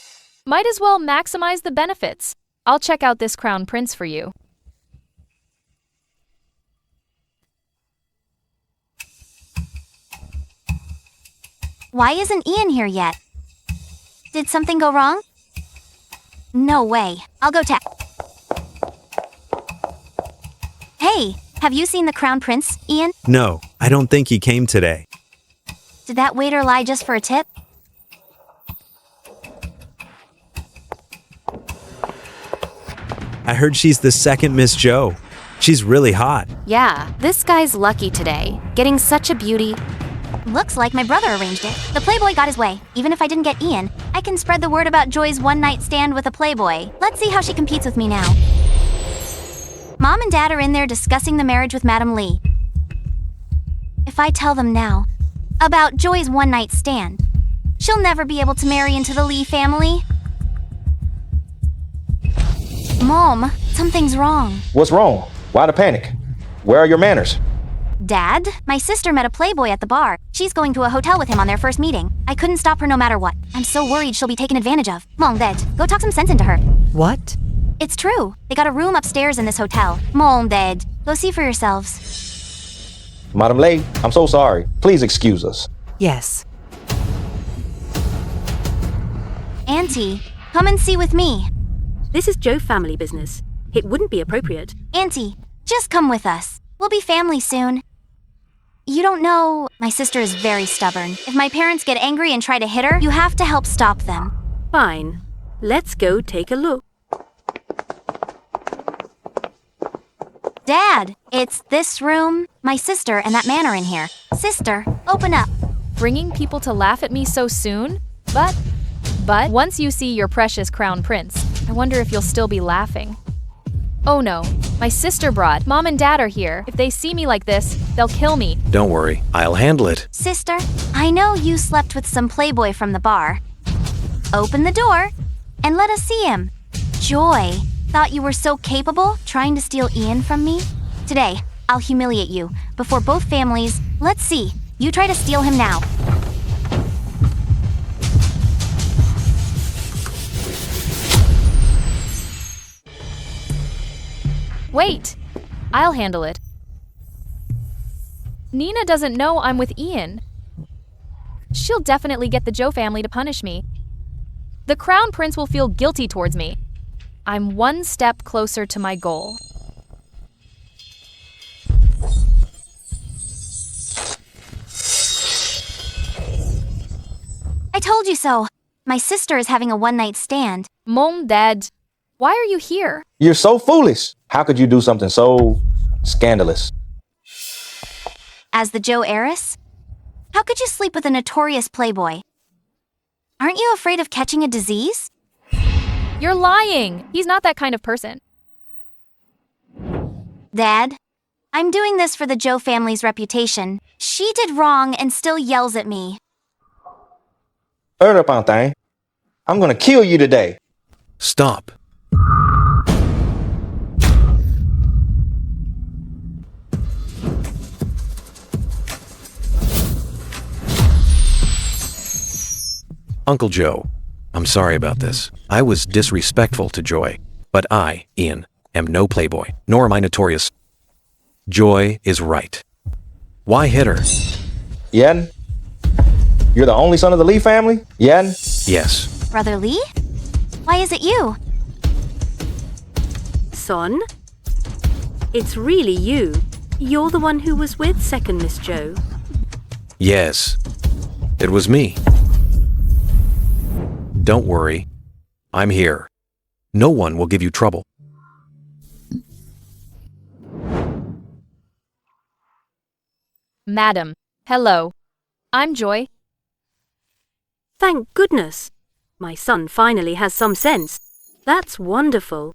Might as well maximize the benefits. I'll check out this Crown Prince for you. Why isn't Ian here yet? Did something go wrong? No way. I'll go check. Hey, Hey, have you seen the Crown Prince, Ian? No, I don't think he came today. Did that waiter lie just for a tip? I heard she's the second Miss Joe. She's really hot. Yeah, this guy's lucky today. Getting such a beauty. Looks like my brother arranged it. The Playboy got his way. Even if I didn't get Ian, I can spread the word about Joy's one-night stand with a Playboy. Let's see how she competes with me now. Mom and Dad are in there discussing the marriage with Madam Lee. If I tell them now about Joy's one-night stand, she'll never be able to marry into the Lee family. Mom, something's wrong. What's wrong? Why the panic? Where are your manners? Dad, my sister met a Playboy at the bar. She's going to a hotel with him on their first meeting. I couldn't stop her no matter what. I'm so worried she'll be taken advantage of. Mom, Dad, go talk some sense into her. What? It's true. They got a room upstairs in this hotel. Mom, Dad, go see for yourselves. Madam Lay, I'm so sorry. Please excuse us. Yes. Auntie, come and see with me. This is Joe family business. It wouldn't be appropriate. Auntie, just come with us. We'll be family soon. You don't know, my sister is very stubborn. If my parents get angry and try to hit her, you have to help stop them. Fine. Let's go take a look. Dad, it's this room. My sister and that man are in here. Sister, open up. Bringing people to laugh at me so soon? But once you see your precious crown prince, I wonder if you'll still be laughing. Oh no, my sister brought. Mom and Dad are here. If they see me like this, they'll kill me. Don't worry, I'll handle it. Sister, I know you slept with some Playboy from the bar. Open the door and let us see him. Joy, thought you were so capable trying to steal Ian from me? Today, I'll humiliate you before both families. Let's see. You try to steal him now. Wait, I'll handle it. Nina doesn't know I'm with Ian. She'll definitely get the Joe family to punish me. The crown prince will feel guilty towards me. I'm one step closer to my goal. I told you so. My sister is having a one-night stand. Mom, Dad, why are you here? You're so foolish. How could you do something so scandalous? As the Joe heiress? How could you sleep with a notorious Playboy? Aren't you afraid of catching a disease? You're lying. He's not that kind of person. Dad, I'm doing this for the Joe family's reputation. She did wrong and still yells at me. Hurry up, Aunt Thang. I'm gonna kill you today. Stop. Uncle Joe, I'm sorry about this. I was disrespectful to Joy, but I, Ian, am no playboy, nor am I notorious. Joy is right. Why hit her? Yen? You're the only son of the Lee family? Yen? Yes. Brother Lee? Why is it you? Son? It's really you. You're the one who was with second Miss Joe. Yes. It was me. Don't worry. I'm here. No one will give you trouble. Madam, hello. I'm Joy. Thank goodness. My son finally has some sense. That's wonderful.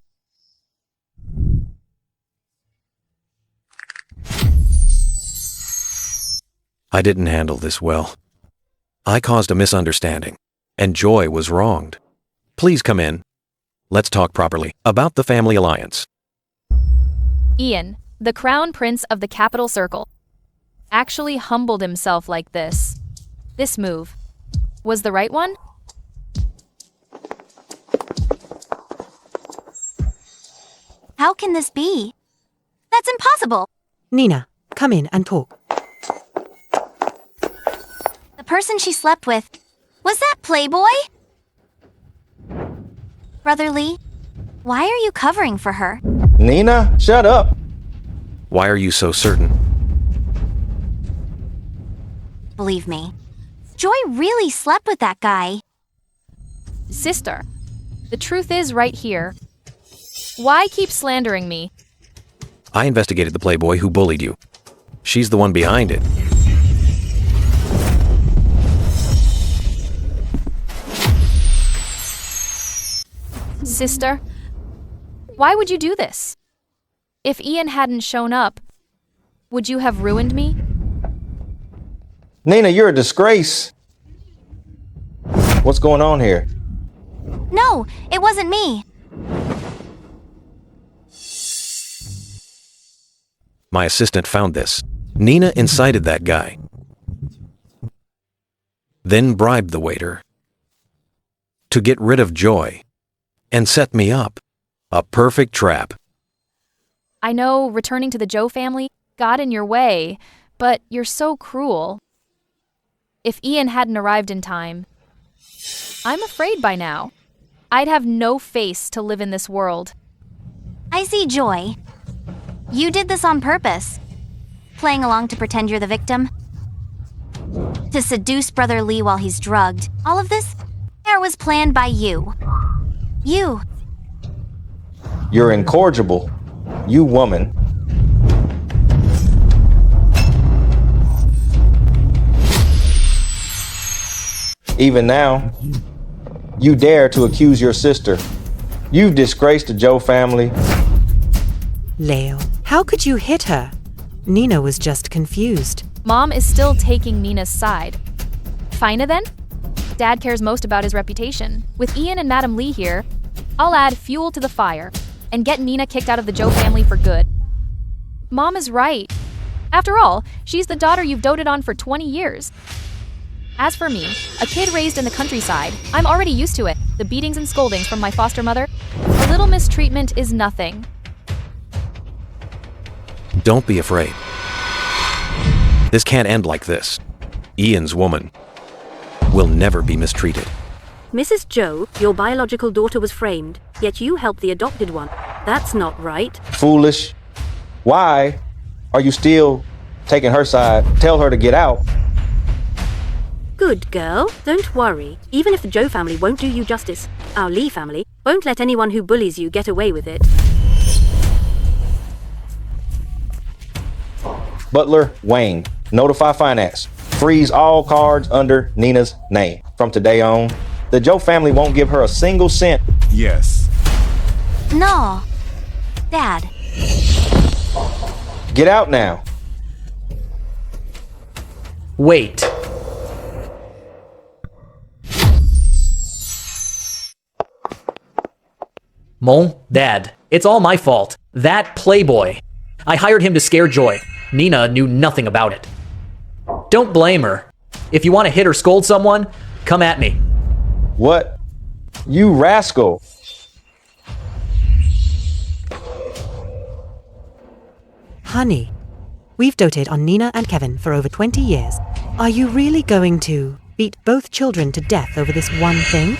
I didn't handle this well. I caused a misunderstanding, and Joy was wronged. Please come in. Let's talk properly about the family alliance. Ian, the crown prince of the capital circle, actually humbled himself like this. This move was the right one? How can this be? That's impossible. Nina, come in and talk. The person she slept with, was that Playboy? Brother Lee, why are you covering for her? Nina, shut up. Why are you so certain? Believe me. Joy really slept with that guy. Sister, the truth is right here. Why keep slandering me? I investigated the playboy who bullied you. She's the one behind it. Sister, why would you do this? If Ian hadn't shown up, would you have ruined me? Nina, you're a disgrace. What's going on here? No, it wasn't me. My assistant found this. Nina incited that guy. Then bribed the waiter to get rid of Joy and set me up. A perfect trap. I know returning to the Joe family got in your way, but you're so cruel. If Ian hadn't arrived in time, I'm afraid by now I'd have no face to live in this world. I see, Joy. You did this on purpose. Playing along to pretend you're the victim. To seduce Brother Lee while he's drugged. All of this was planned by you. You. You're incorrigible. You woman. Even now, you dare to accuse your sister. You've disgraced the Joe family. Leo, how could you hit her? Nina was just confused. Mom is still taking Nina's side. Fina then? Dad cares most about his reputation. With Ian and Madam Lee here, I'll add fuel to the fire and get Nina kicked out of the Joe family for good. Mom is right. After all, she's the daughter you've doted on for 20 years. As for me, a kid raised in the countryside, I'm already used to it. The beatings and scoldings from my foster mother. A little mistreatment is nothing. Don't be afraid. This can't end like this. Ian's woman will never be mistreated. Mrs. Joe, your biological daughter was framed, yet you helped the adopted one. That's not right. Foolish. Why are you still taking her side? Tell her to get out. Good girl, don't worry. Even if the Joe family won't do you justice, our Lee family won't let anyone who bullies you get away with it. Butler Wayne, notify finance. Freeze all cards under Nina's name. From today on, the Joe family won't give her a single cent. Yes. No. Dad. Get out now. Wait. Dad, it's all my fault. That playboy. I hired him to scare Joy. Nina knew nothing about it. Don't blame her. If you want to hit or scold someone, come at me. What? You rascal. Honey, we've doted on Nina and Kevin for over 20 years. Are you really going to beat both children to death over this one thing?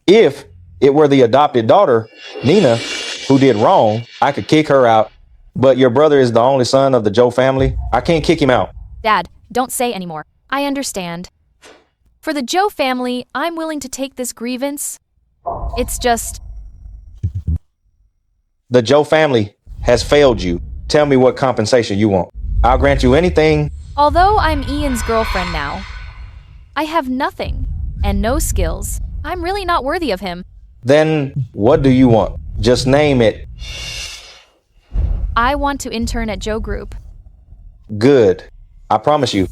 If it were the adopted daughter, Nina, who did wrong, I could kick her out. But your brother is the only son of the Joe family. I can't kick him out. Dad, don't say anymore. I understand. For the Joe family, I'm willing to take this grievance. It's just... The Joe family has failed you. Tell me what compensation you want. I'll grant you anything. Although I'm Ian's girlfriend now, I have nothing and no skills. I'm really not worthy of him. Then what do you want? Just name it. I want to intern at Joe Group. Good. I promise you.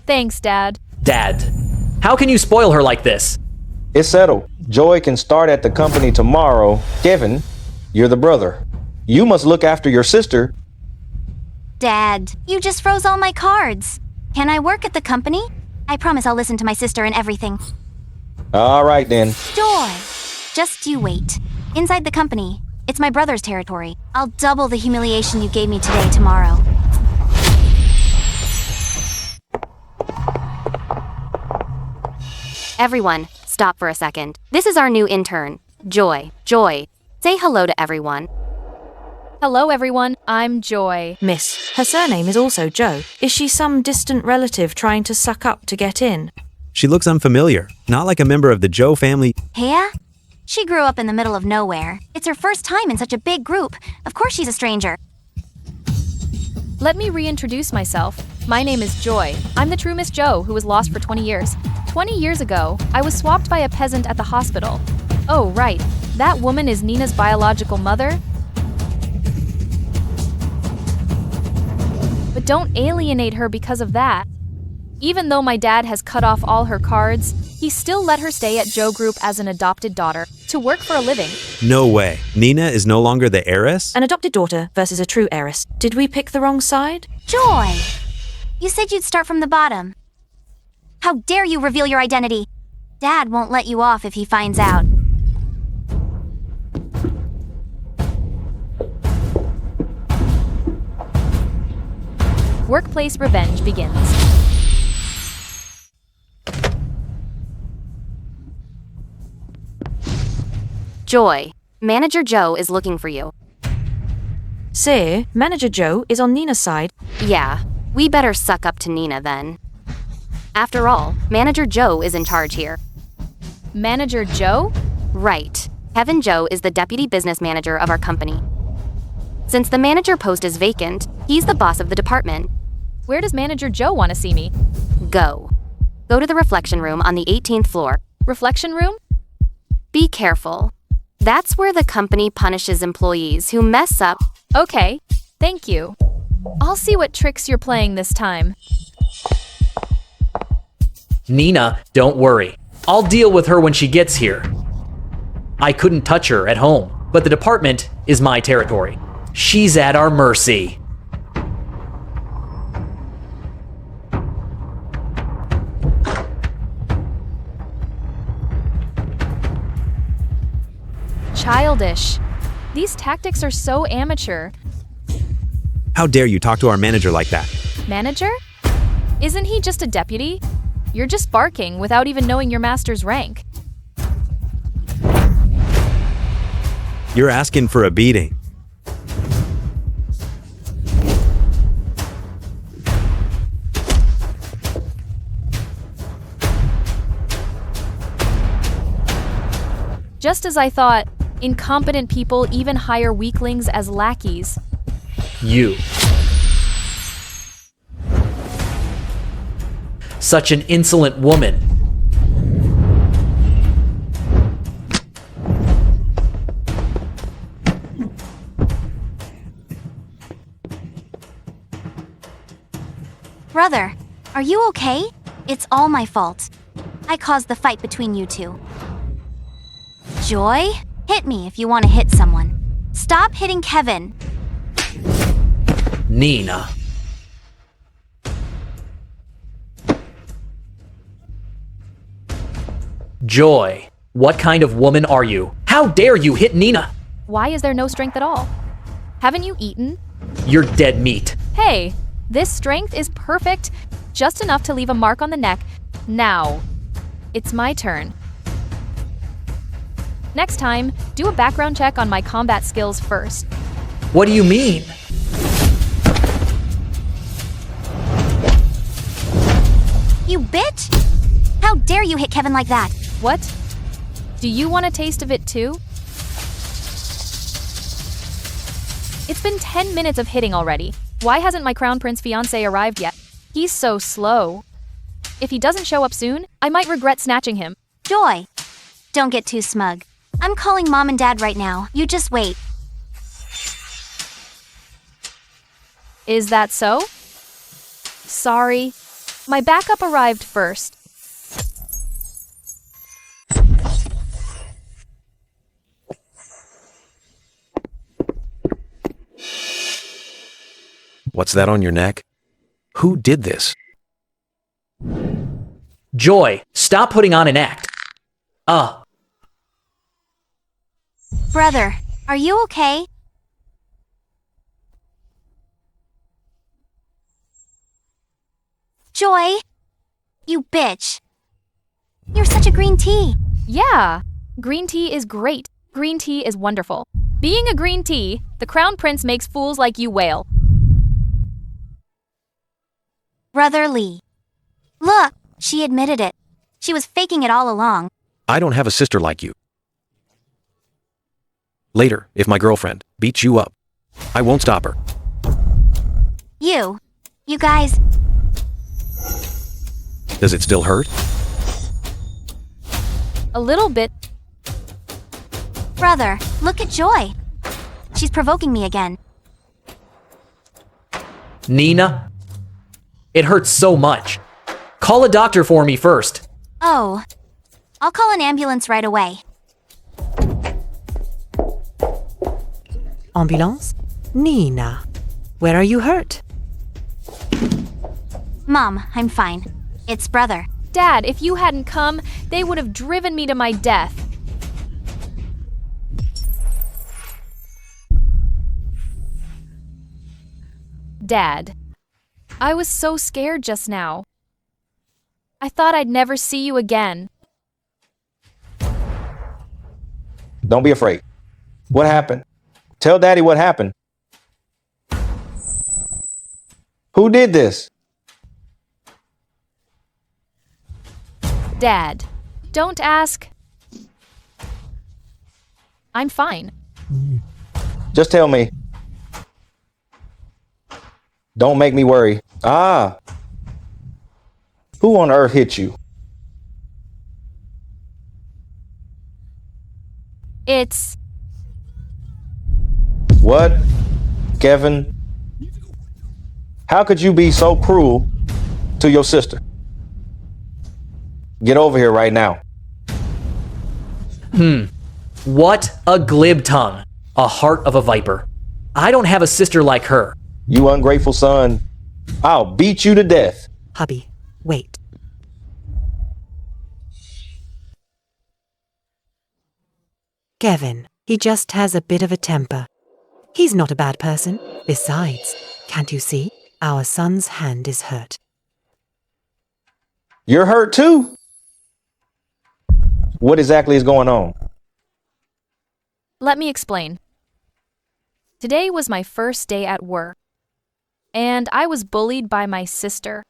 Thanks, Dad. Dad, how can you spoil her like this? It's settled. Joy can start at the company tomorrow. Kevin, you're the brother. You must look after your sister. Dad, you just froze all my cards. Can I work at the company? I promise I'll listen to my sister and everything. All right, then. Joy, just you wait. Inside the company, it's my brother's territory. I'll double the humiliation you gave me today tomorrow. Everyone, Stop for a second. This is our new intern, Joy. Joy, say hello to everyone. Hello, everyone. I'm Joy. Miss, her surname is also Joe. Is she some distant relative trying to suck up to get in? She looks unfamiliar, not like a member of the Joe family. Yeah? She grew up in the middle of nowhere. It's her first time in such a big group. Of course she's a stranger. Let me reintroduce myself. My name is Joy. I'm the true Miss Joe who was lost for 20 years. 20 years ago, I was swapped by a peasant at the hospital. Oh, right. That woman is Nina's biological mother? But don't alienate her because of that. Even though my dad has cut off all her cards, he still let her stay at Joe Group as an adopted daughter, to work for a living. No way. Nina is no longer the heiress? An adopted daughter versus a true heiress. Did we pick the wrong side? Joy! You said you'd start from the bottom. How dare you reveal your identity? Dad won't let you off if he finds out. Workplace revenge begins. Joy, Manager Joe is looking for you. Sir, Manager Joe is on Nina's side. Yeah, we better suck up to Nina then. After all, Manager Joe is in charge here. Manager Joe? Right. Kevin Joe is the deputy business manager of our company. Since the manager post is vacant, he's the boss of the department. Where does Manager Joe want to see me? Go. Go to the reflection room on the 18th floor. Reflection room? Be careful. That's where the company punishes employees who mess up. Okay, thank you. I'll see what tricks you're playing this time. Nina, don't worry. I'll deal with her when she gets here. I couldn't touch her at home, but the department is my territory. She's at our mercy. Childish. These tactics are so amateur. How dare you talk to our manager like that? Manager? Isn't he just a deputy? You're just barking without even knowing your master's rank. You're asking for a beating. Just as I thought, incompetent people even hire weaklings as lackeys. You. Such an insolent woman. Brother, are you okay? It's all my fault. I caused the fight between you two. Joy, hit me if you want to hit someone. Stop hitting Kevin. Nina. Joy, what kind of woman are you? How dare you hit Nina? Why is there no strength at all? Haven't you eaten? You're dead meat. Hey, this strength is perfect, just enough to leave a mark on the neck. Now, it's my turn. Next time, do a background check on my combat skills first. What do you mean? You bitch! How dare you hit Kevin like that? What? Do you want a taste of it too? It's been 10 minutes of hitting already. Why hasn't my Crown Prince fiancé arrived yet? He's so slow. If he doesn't show up soon, I might regret snatching him. Joy, don't get too smug. I'm calling Mom and Dad right now. You just wait. Is that so? Sorry. My backup arrived first. What's that on your neck? Who did this? Joy, stop putting on an act. Brother, are you okay? Joy, you bitch. You're such a green tea. Yeah, green tea is great. Green tea is wonderful. Being a green tea, the Crown Prince makes fools like you wail. Brother Lee. Look, she admitted it. She was faking it all along. I don't have a sister like you. Later, if my girlfriend beats you up, I won't stop her. You guys, Does it still hurt? A little bit. brother, look at Joy. She's provoking me again. Nina? It hurts so much. Call a doctor for me first. Oh, I'll call an ambulance right away. Ambulance? Nina, where are you hurt? Mom, I'm fine. It's brother. Dad, if you hadn't come, they would have driven me to my death. Dad, I was so scared just now. I thought I'd never see you again. Don't be afraid. What happened? Tell Daddy what happened. Who did this? Dad, don't ask. I'm fine. Just tell me. Don't make me worry. Ah. Who on earth hit you? It's... What? Kevin? How could you be so cruel to your sister? Get over here right now. What a glib tongue. A heart of a viper. I don't have a sister like her. You ungrateful son. I'll beat you to death. Hubby, wait. Kevin, he just has a bit of a temper. He's not a bad person. Besides, can't you see? Our son's hand is hurt. You're hurt too? What exactly is going on? Let me explain. Today was my first day at work, and I was bullied by my sister.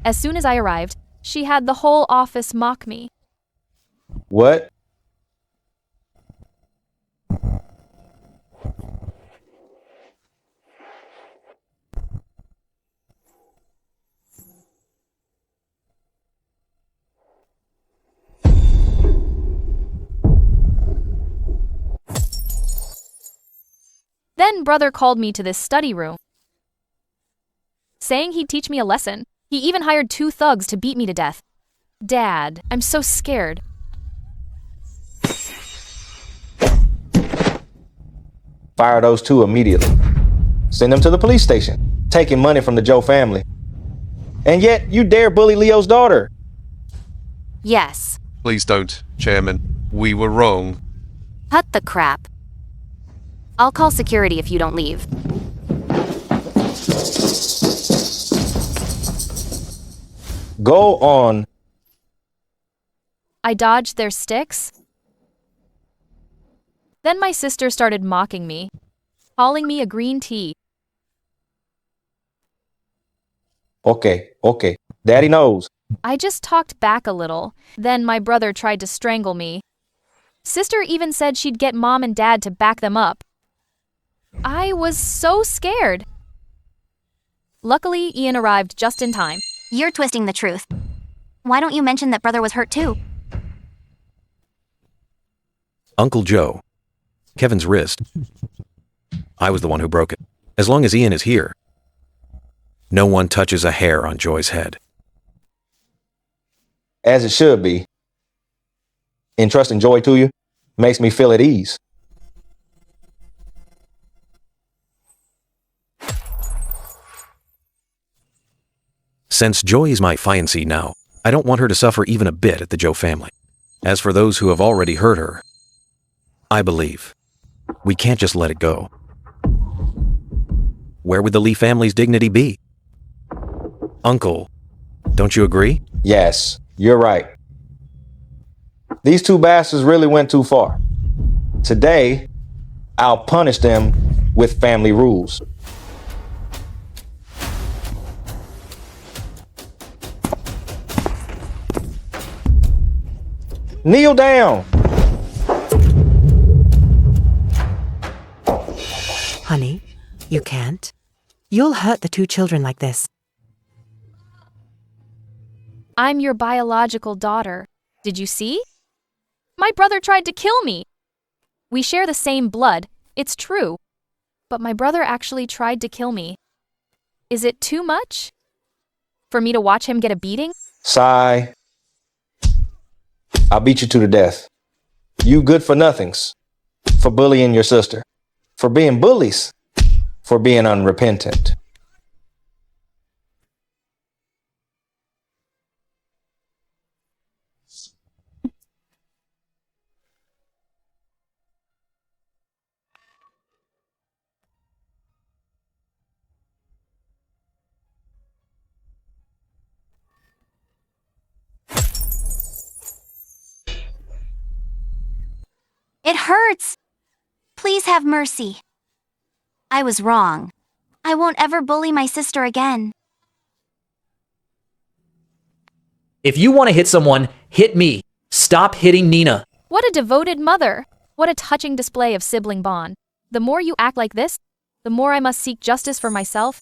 As soon as I arrived, she had the whole office mock me. What? Then brother called me to this study room, saying he'd teach me a lesson. He even hired 2 thugs to beat me to death. Dad, I'm so scared. Fire those 2 immediately. Send them to the police station, taking money from the Joe family. And yet, you dare bully Leo's daughter. Yes. Please don't, Chairman. We were wrong. Cut the crap. I'll call security if you don't leave. Go on. I dodged their sticks. Then my sister started mocking me, calling me a green tea. Okay. Daddy knows. I just talked back a little. Then my brother tried to strangle me. Sister even said she'd get Mom and Dad to back them up. I was so scared. Luckily, Ian arrived just in time. You're twisting the truth. Why don't you mention that brother was hurt too? Uncle Joe. Kevin's wrist. I was the one who broke it. As long as Ian is here, no one touches a hair on Joy's head. As it should be. Entrusting Joy to you makes me feel at ease. Since Joy is my fiancée now, I don't want her to suffer even a bit at the Joe family. As for those who have already hurt her, I believe we can't just let it go. Where would the Lee family's dignity be? Uncle, don't you agree? Yes, you're right. These two bastards really went too far. Today, I'll punish them with family rules. Kneel down. Honey, you can't. You'll hurt the two children like this. I'm your biological daughter. Did you see? My brother tried to kill me. We share the same blood, it's true. But my brother actually tried to kill me. Is it too much for me to watch him get a beating? Sigh. I'll beat you to the death. You good for nothings. For bullying your sister. For being bullies. For being unrepentant. It hurts. Please have mercy. I was wrong. I won't ever bully my sister again. If you want to hit someone, hit me. Stop hitting Nina. What a devoted mother. What a touching display of sibling bond. The more you act like this, the more I must seek justice for myself.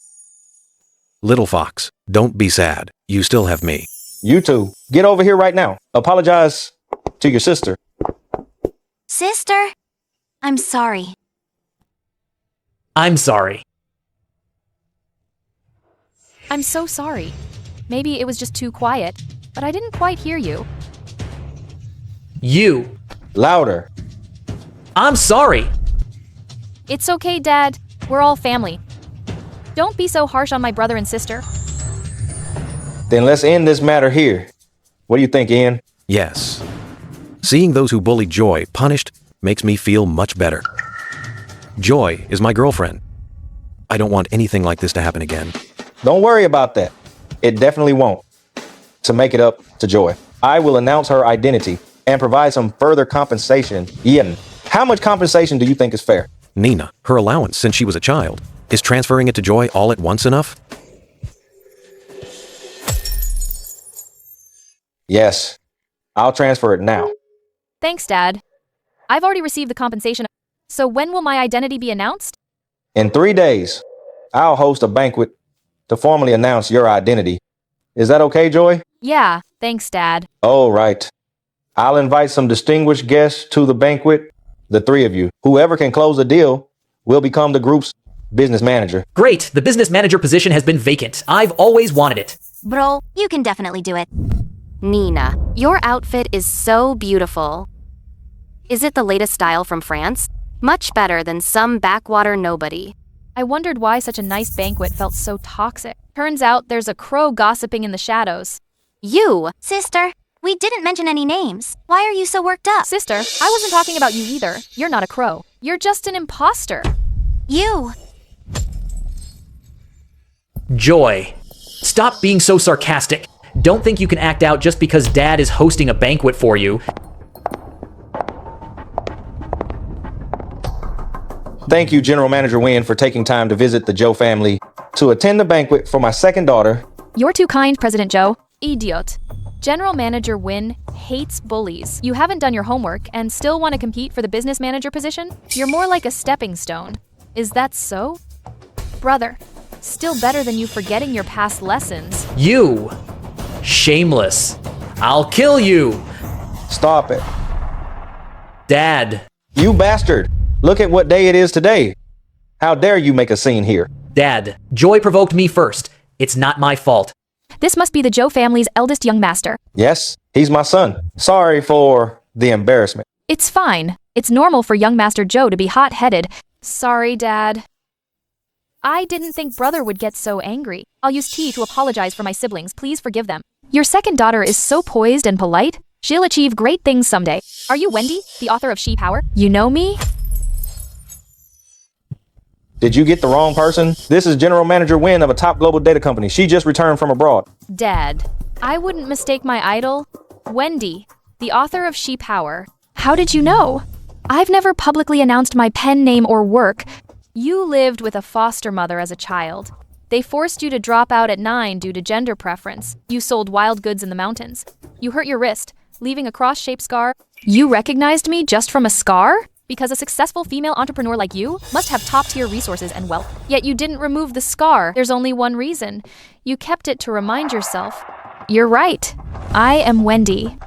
Little fox, don't be sad. You still have me. You two, get over here right now. Apologize to your sister. Sister, I'm sorry. I'm sorry. I'm so sorry. Maybe it was just too quiet, but I didn't quite hear you. You. Louder. I'm sorry. It's okay, Dad. We're all family. Don't be so harsh on my brother and sister. Then let's end this matter here. What do you think, Ian? Yes. Seeing those who bullied Joy punished makes me feel much better. Joy is my girlfriend. I don't want anything like this to happen again. Don't worry about that. It definitely won't. To make it up to Joy, I will announce her identity and provide some further compensation. Ian, how much compensation do you think is fair? Nina, her allowance since she was a child. Is transferring it to Joy all at once enough? Yes. I'll transfer it now. Thanks, Dad. I've already received the compensation. So when will my identity be announced? In 3 days, I'll host a banquet to formally announce your identity. Is that okay, Joy? Yeah, thanks, Dad. All right. I'll invite some distinguished guests to the banquet. The three of you. Whoever can close the deal will become the group's business manager. Great, the business manager position has been vacant. I've always wanted it. Bro, you can definitely do it. Nina, your outfit is so beautiful. Is it the latest style from France? Much better than some backwater nobody. I wondered why such a nice banquet felt so toxic. Turns out there's a crow gossiping in the shadows. You! Sister, we didn't mention any names. Why are you so worked up? Sister, I wasn't talking about you either. You're not a crow. You're just an imposter. You! Joy. Stop being so sarcastic. Don't think you can act out just because Dad is hosting a banquet for you. Thank you, General Manager Wynn, for taking time to visit the Joe family to attend the banquet for my second daughter. You're too kind, President Joe. Idiot. General Manager Wynn hates bullies. You haven't done your homework and still want to compete for the business manager position? You're more like a stepping stone. Is that so? Brother, still better than you forgetting your past lessons. You! Shameless. I'll kill you! Stop it. Dad. You bastard. Look at what day it is today. How dare you make a scene here? Dad, Joy provoked me first. It's not my fault. This must be the Joe family's eldest young master. Yes, he's my son. Sorry for the embarrassment. It's fine. It's normal for young Master Joe to be hot-headed. Sorry, Dad. I didn't think brother would get so angry. I'll use tea to apologize for my siblings. Please forgive them. Your second daughter is so poised and polite. She'll achieve great things someday. Are you Wendy, the author of She Power? You know me? Did you get the wrong person? This is General Manager Wynn of a top global data company. She just returned from abroad. Dad, I wouldn't mistake my idol. Wendy, the author of She Power. How did you know? I've never publicly announced my pen name or work. You lived with a foster mother as a child. They forced you to drop out at 9 due to gender preference. You sold wild goods in the mountains. You hurt your wrist, leaving a cross-shaped scar. You recognized me just from a scar? Because a successful female entrepreneur like you must have top-tier resources and wealth. Yet you didn't remove the scar. There's only one reason. You kept it to remind yourself. You're right. I am Wendy.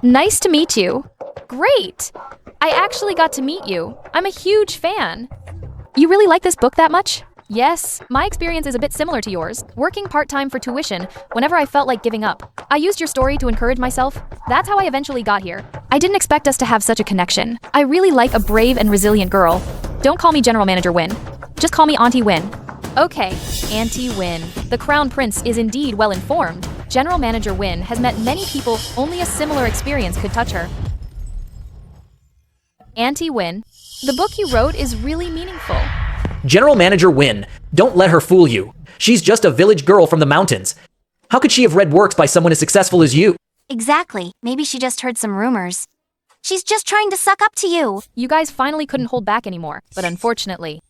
Nice to meet you. Great! I actually got to meet you. I'm a huge fan. You really like this book that much? Yes, my experience is a bit similar to yours, working part-time for tuition whenever I felt like giving up. I used your story to encourage myself. That's how I eventually got here. I didn't expect us to have such a connection. I really like a brave and resilient girl. Don't call me General Manager Win. Just call me Auntie Win. Okay, Auntie Win. The Crown Prince is indeed well-informed. General Manager Win has met many people, only a similar experience could touch her. Auntie Win, the book you wrote is really meaningful. General Manager Win, don't let her fool you. She's just a village girl from the mountains. How could she have read works by someone as successful as you? Exactly. Maybe she just heard some rumors. She's just trying to suck up to you. You guys finally couldn't hold back anymore, but unfortunately,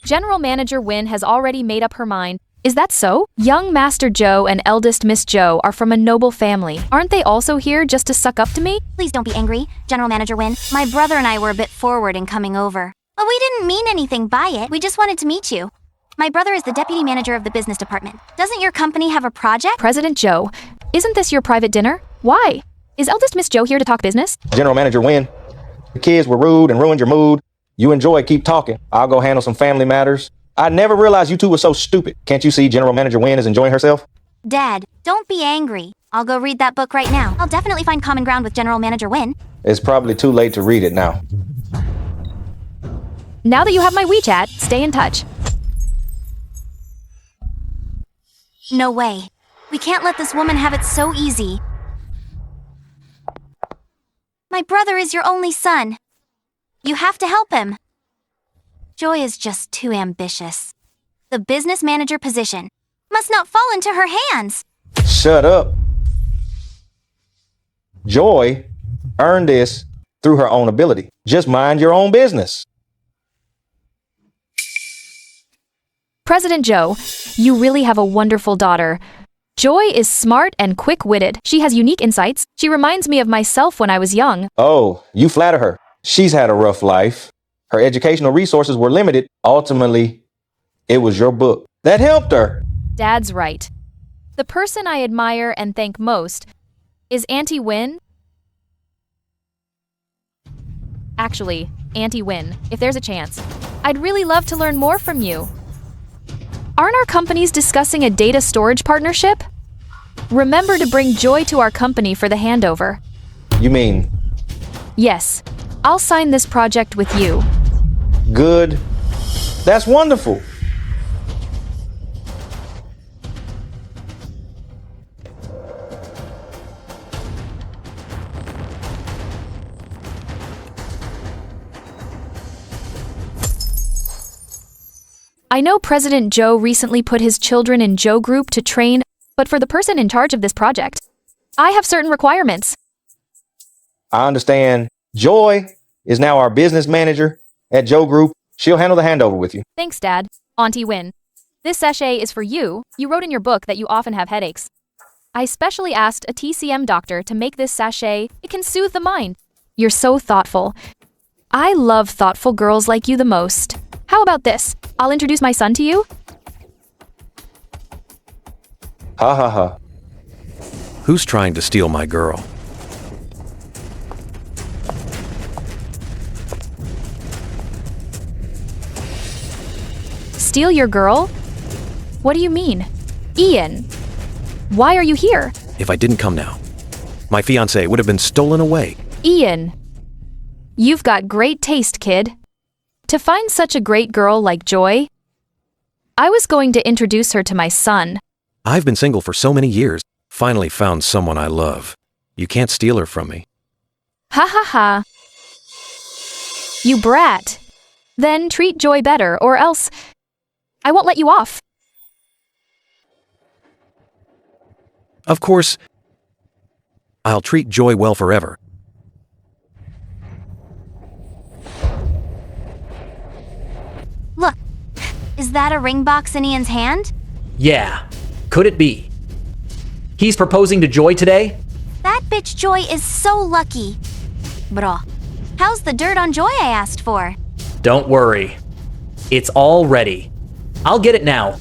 General Manager Win has already made up her mind. Is that so? Young Master Joe and eldest Miss Joe are from a noble family. Aren't they also here just to suck up to me? Please don't be angry, General Manager Win. My brother and I were a bit forward in coming over. But we didn't mean anything by it. We just wanted to meet you. My brother is the deputy manager of the business department. Doesn't your company have a project? President Joe, isn't this your private dinner? Why? Is eldest Miss Joe here to talk business? General Manager Win, the kids were rude and ruined your mood. You enjoy, keep talking. I'll go handle some family matters. I never realized you two were so stupid. Can't you see General Manager Win is enjoying herself? Dad, don't be angry. I'll go read that book right now. I'll definitely find common ground with General Manager Win. It's probably too late to read it now. Now that you have my WeChat, stay in touch. No way. We can't let this woman have it so easy. My brother is your only son. You have to help him. Joy is just too ambitious. The business manager position must not fall into her hands. Shut up. Joy earned this through her own ability. Just mind your own business. President Joe, you really have a wonderful daughter. Joy is smart and quick-witted. She has unique insights. She reminds me of myself when I was young. Oh, you flatter her. She's had a rough life. Her educational resources were limited. Ultimately, it was your book that helped her. Dad's right. The person I admire and thank most is Auntie Win. Actually, Auntie Win, if there's a chance, I'd really love to learn more from you. Aren't our companies discussing a data storage partnership? Remember to bring Joy to our company for the handover. You mean? Yes, I'll sign this project with you. Good. That's wonderful. I know President Joe recently put his children in Joe Group to train, but for the person in charge of this project, I have certain requirements. I understand. Joy is now our business manager at Joe Group. She'll handle the handover with you. Thanks, Dad. Auntie Win. This sachet is for you. You wrote in your book that you often have headaches. I specially asked a TCM doctor to make this sachet. It can soothe the mind. You're so thoughtful. I love thoughtful girls like you the most. How about this? I'll introduce my son to you. Ha ha ha. Who's trying to steal my girl? Steal your girl? What do you mean? Ian, why are you here? If I didn't come now, my fiancée would have been stolen away. Ian, you've got great taste, kid. To find such a great girl like Joy, I was going to introduce her to my son. I've been single for so many years. Finally found someone I love. You can't steal her from me. Ha ha ha. You brat. Then treat Joy better, or else I won't let you off. Of course, I'll treat Joy well forever. Look, is that a ring box in Ian's hand? Yeah, could it be? He's proposing to Joy today? That bitch Joy is so lucky. Bro, how's the dirt on Joy I asked for? Don't worry. It's all ready. I'll get it now.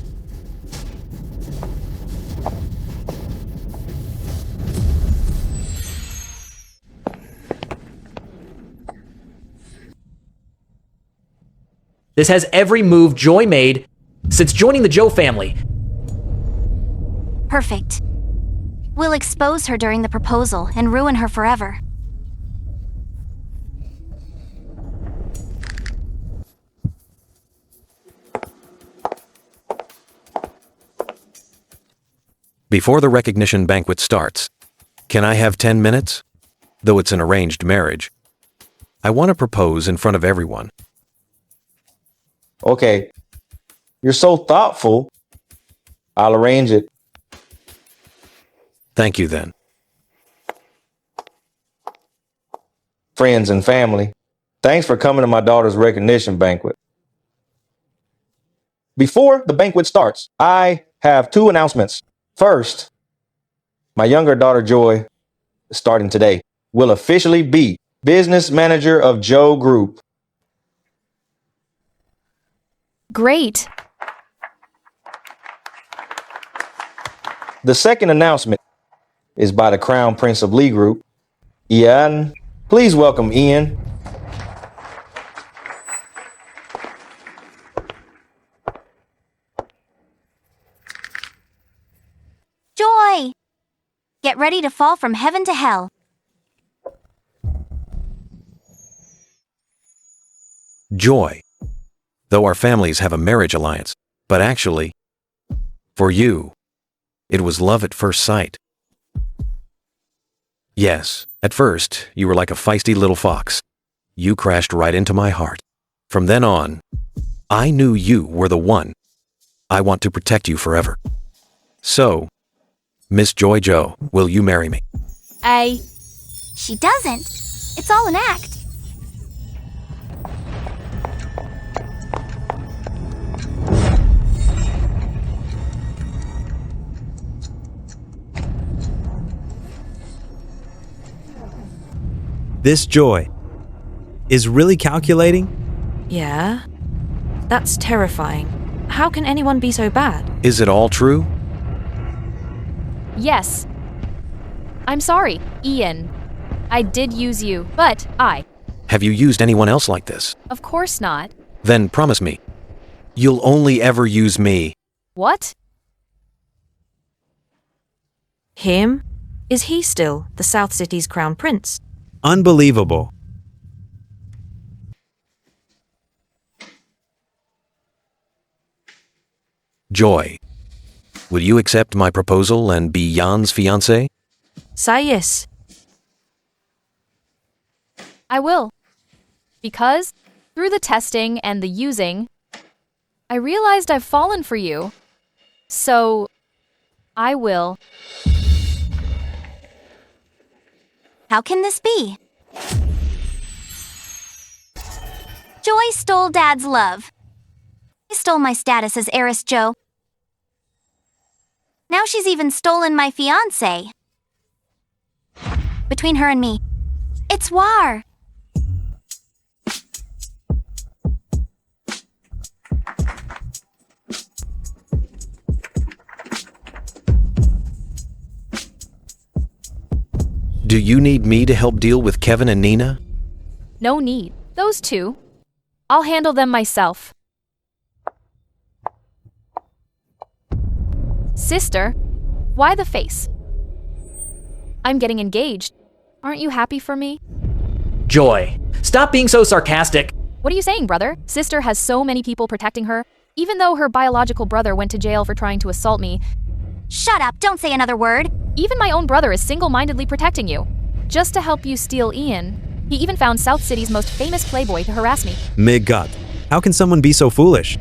This has every move Joy made since joining the Joe family. Perfect. We'll expose her during the proposal and ruin her forever. Before the recognition banquet starts, can I have 10 minutes? Though it's an arranged marriage. I want to propose in front of everyone. Okay. You're so thoughtful. I'll arrange it. Thank you then. Friends and family, thanks for coming to my daughter's recognition banquet. Before the banquet starts, I have 2 announcements. First, my younger daughter Joy, starting today, will officially be business manager of Joe Group. Great. The second announcement is by the Crown Prince of Lee Group, Ian. Please welcome Ian. Joy! Get ready to fall from heaven to hell. Joy. Though our families have a marriage alliance, but actually, for you, it was love at first sight. Yes, at first, you were like a feisty little fox. You crashed right into my heart. From then on, I knew you were the one. I want to protect you forever. So, Miss Joy Joe, will you marry me? She doesn't. It's all an act. This Joy is really calculating? Yeah? That's terrifying. How can anyone be so bad? Is it all true? Yes. I'm sorry, Ian. I did use you, but Have you used anyone else like this? of course not. Then promise me, you'll only ever use me. What? Him? Is he still the South City's Crown Prince? Unbelievable. Joy, will you accept my proposal and be Jan's fiancé? Say yes. I will. Because, through the testing and the using, I realized I've fallen for you. So, I will. How can this be? Joy stole Dad's love. She stole my status as heiress Joe. Now she's even stolen my fiancé. Between her and me, it's war. Do you need me to help deal with Kevin and Nina? No need. Those two. I'll handle them myself. Sister, why the face? I'm getting engaged. Aren't you happy for me? Joy, stop being so sarcastic. What are you saying, brother? Sister has so many people protecting her. Even though her biological brother went to jail for trying to assault me, Shut up, don't say another word. even my own brother is single-mindedly protecting you. Just to help you steal Ian, he even found South City's most famous playboy to harass me. My God, how can someone be so foolish?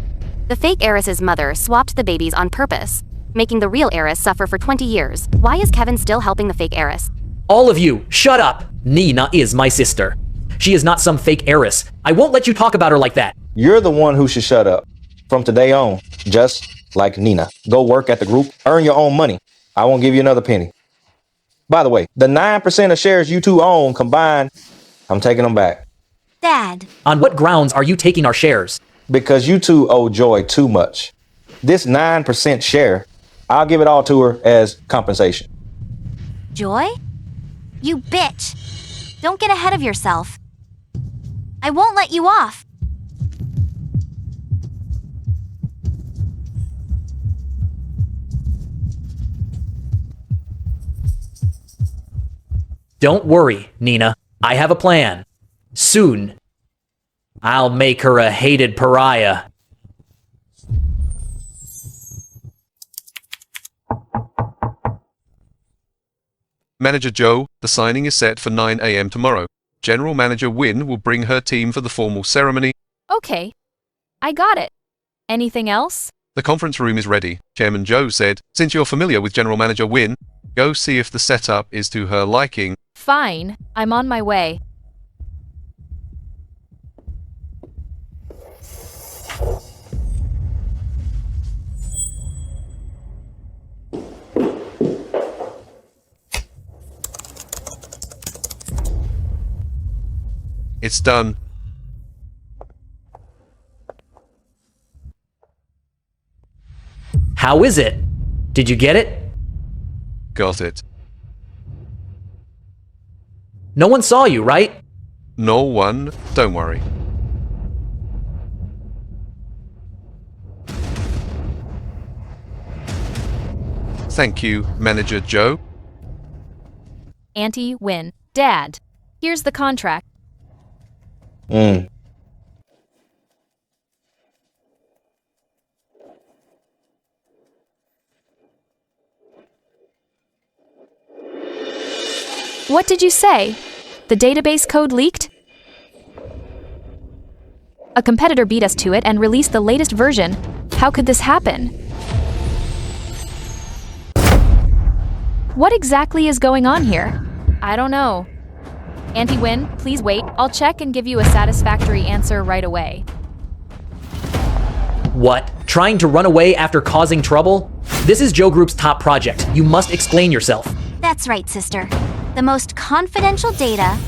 The fake heiress's mother swapped the babies on purpose, making the real heiress suffer for 20 years. Why is Kevin still helping the fake heiress? All of you, shut up! Nina is my sister. She is not some fake heiress. I won't let you talk about her like that. You're the one who should shut up. From today on, just like Nina. Go work at the group, earn your own money. I won't give you another penny. By the way, the 9% of shares you two own combined, I'm taking them back. Dad. On what grounds are you taking our shares? Because you two owe Joy too much. This 9% share, I'll give it all to her as compensation. Joy? You bitch. Don't get ahead of yourself. I won't let you off. Don't worry, Nina. I have a plan. Soon, I'll make her a hated pariah. Manager Joe, the signing is set for 9 a.m. tomorrow. General Manager Wynne will bring her team for the formal ceremony. Okay. I got it. Anything else? The conference room is ready. Chairman Joe said, since you're familiar with General Manager Wynne, go see if the setup is to her liking. Fine. I'm on my way. It's done. How is it? Did you get it? Got it. No one saw you, right? No one. Don't worry. Thank you, Manager Joe. Auntie Wynne. Dad. Here's the contract. What did you say? The database code leaked? A competitor beat us to it and released the latest version. How could this happen? What exactly is going on here? I don't know. Auntie Wynne, please wait. I'll check and give you a satisfactory answer right away. What? Trying to run away after causing trouble? This is Joe Group's top project. You must explain yourself. That's right, sister. The most confidential data,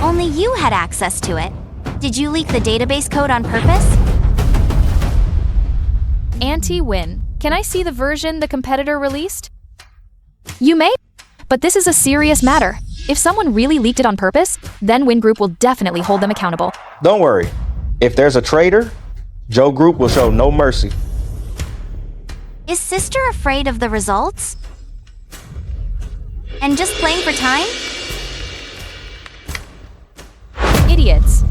only you had access to it. Did you leak the database code on purpose? Auntie Wynne, can I see the version the competitor released? You may, but this is a serious matter. If someone really leaked it on purpose, then Wynne Group will definitely hold them accountable. Don't worry. If there's a traitor, Joe Group will show no mercy. Is sister afraid of the results? And just playing for time? Idiots.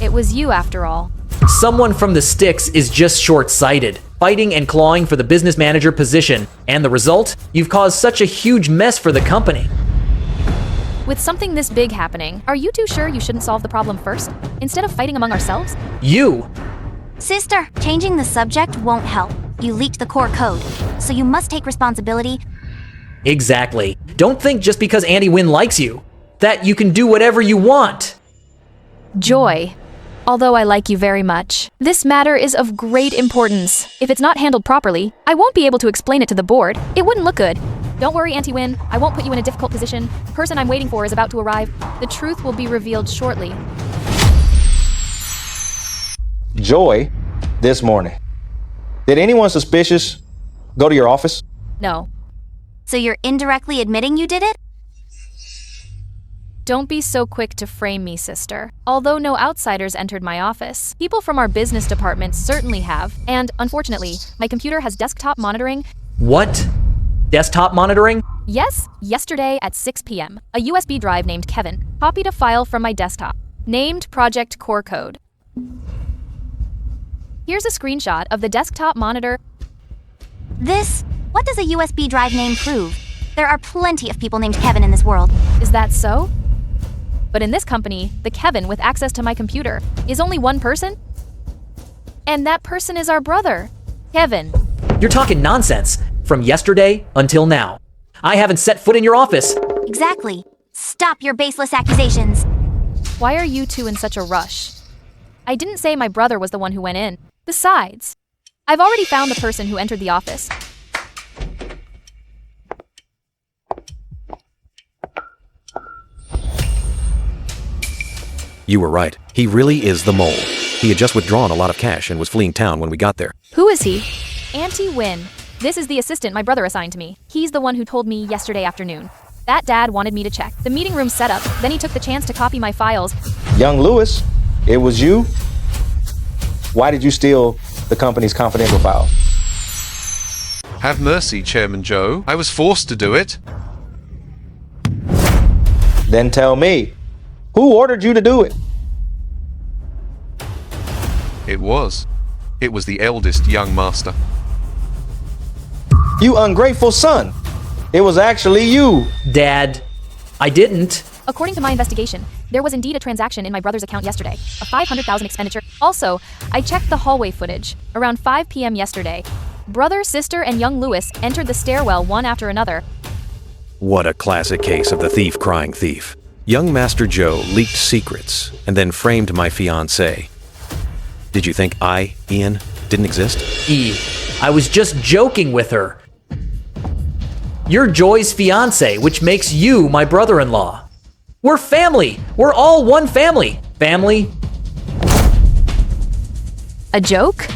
It was you after all. Someone from the sticks is just short-sighted, fighting and clawing for the business manager position. And the result? You've caused such a huge mess for the company. With something this big happening, are you too sure you shouldn't solve the problem first, instead of fighting among ourselves? You! Sister, changing the subject won't help. You leaked the core code, so you must take responsibility. Exactly. Don't think just because Auntie Wynne likes you, that you can do whatever you want. Joy. Although I like you very much, this matter is of great importance. If it's not handled properly, I won't be able to explain it to the board. It wouldn't look good. Don't worry, Auntie Wynne. I won't put you in a difficult position. The person I'm waiting for is about to arrive. The truth will be revealed shortly. Joy, this morning. Did anyone suspicious go to your office? No. So you're indirectly admitting you did it? Don't be so quick to frame me, sister. Although no outsiders entered my office, people from our business department certainly have, and unfortunately, my computer has desktop monitoring. What? Desktop monitoring? Yes, yesterday at 6 p.m., a USB drive named Kevin copied a file from my desktop, named Project Core Code. Here's a screenshot of the desktop monitor. What does a USB drive name prove? There are plenty of people named Kevin in this world. Is that so? But in this company, the Kevin with access to my computer is only one person? And that person is our brother, Kevin. You're talking nonsense. From yesterday until now. I haven't set foot in your office. Exactly. Stop your baseless accusations. Why are you two in such a rush? I didn't say my brother was the one who went in. Besides, I've already found the person who entered the office. You were right. He really is the mole. He had just withdrawn a lot of cash and was fleeing town when we got there. Who is he? Auntie Wynn. This is the assistant my brother assigned to me. He's the one who told me yesterday afternoon. That dad wanted me to check the meeting room setup, then he took the chance to copy my files. Young Lewis, it was you? Why did you steal the company's confidential files? Have mercy, Chairman Joe. I was forced to do it. Then tell me, who ordered you to do it? It was the eldest young master. You ungrateful son. It was actually you. Dad, I didn't. According to my investigation, there was indeed a transaction in my brother's account yesterday, a $500,000 expenditure. Also, I checked the hallway footage. Around 5 p.m. yesterday, brother, sister, and young Lewis entered the stairwell one after another. What a classic case of the thief crying thief. Young Master Joe leaked secrets and then framed my fiancée. Did you think I, Ian, didn't exist? I was just joking with her. You're Joy's fiancé, which makes you my brother-in-law. We're family. We're all one family. Family. A joke?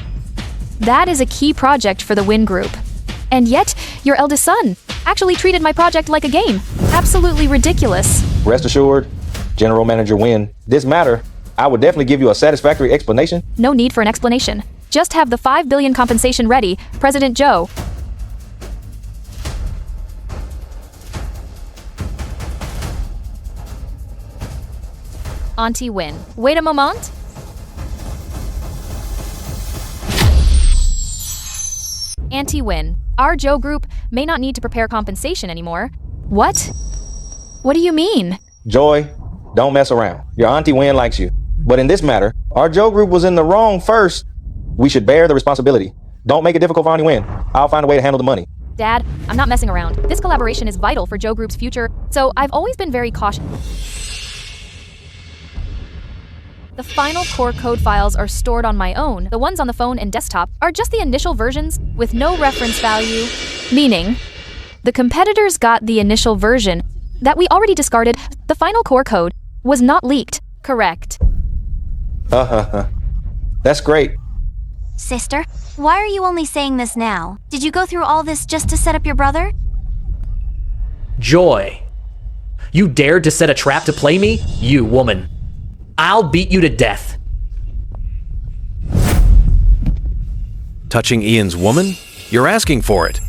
That is a key project for the Wynn Group. And yet, your eldest son actually treated my project like a game. Absolutely ridiculous. Rest assured, General Manager Wynn, this matter, I would definitely give you a satisfactory explanation. No need for an explanation. Just have the $5 billion compensation ready, President Joe. Auntie Wynn, wait a moment. Auntie Wynn, our Joe Group may not need to prepare compensation anymore. What? What do you mean? Joy, don't mess around. Your Auntie Wynn likes you. But in this matter, our Joe Group was in the wrong first. We should bear the responsibility. Don't make it difficult for Auntie Wynn. I'll find a way to handle the money. Dad, I'm not messing around. This collaboration is vital for Joe Group's future, so I've always been very cautious. The final core code files are stored on my own. The ones on the phone and desktop are just the initial versions with no reference value. Meaning, the competitors got the initial version that we already discarded. The final core code was not leaked. Correct. That's great. Sister, why are you only saying this now? Did you go through all this just to set up your brother? Joy, you dared to set a trap to play me? You woman. I'll beat you to death. Touching Ian's woman? You're asking for it.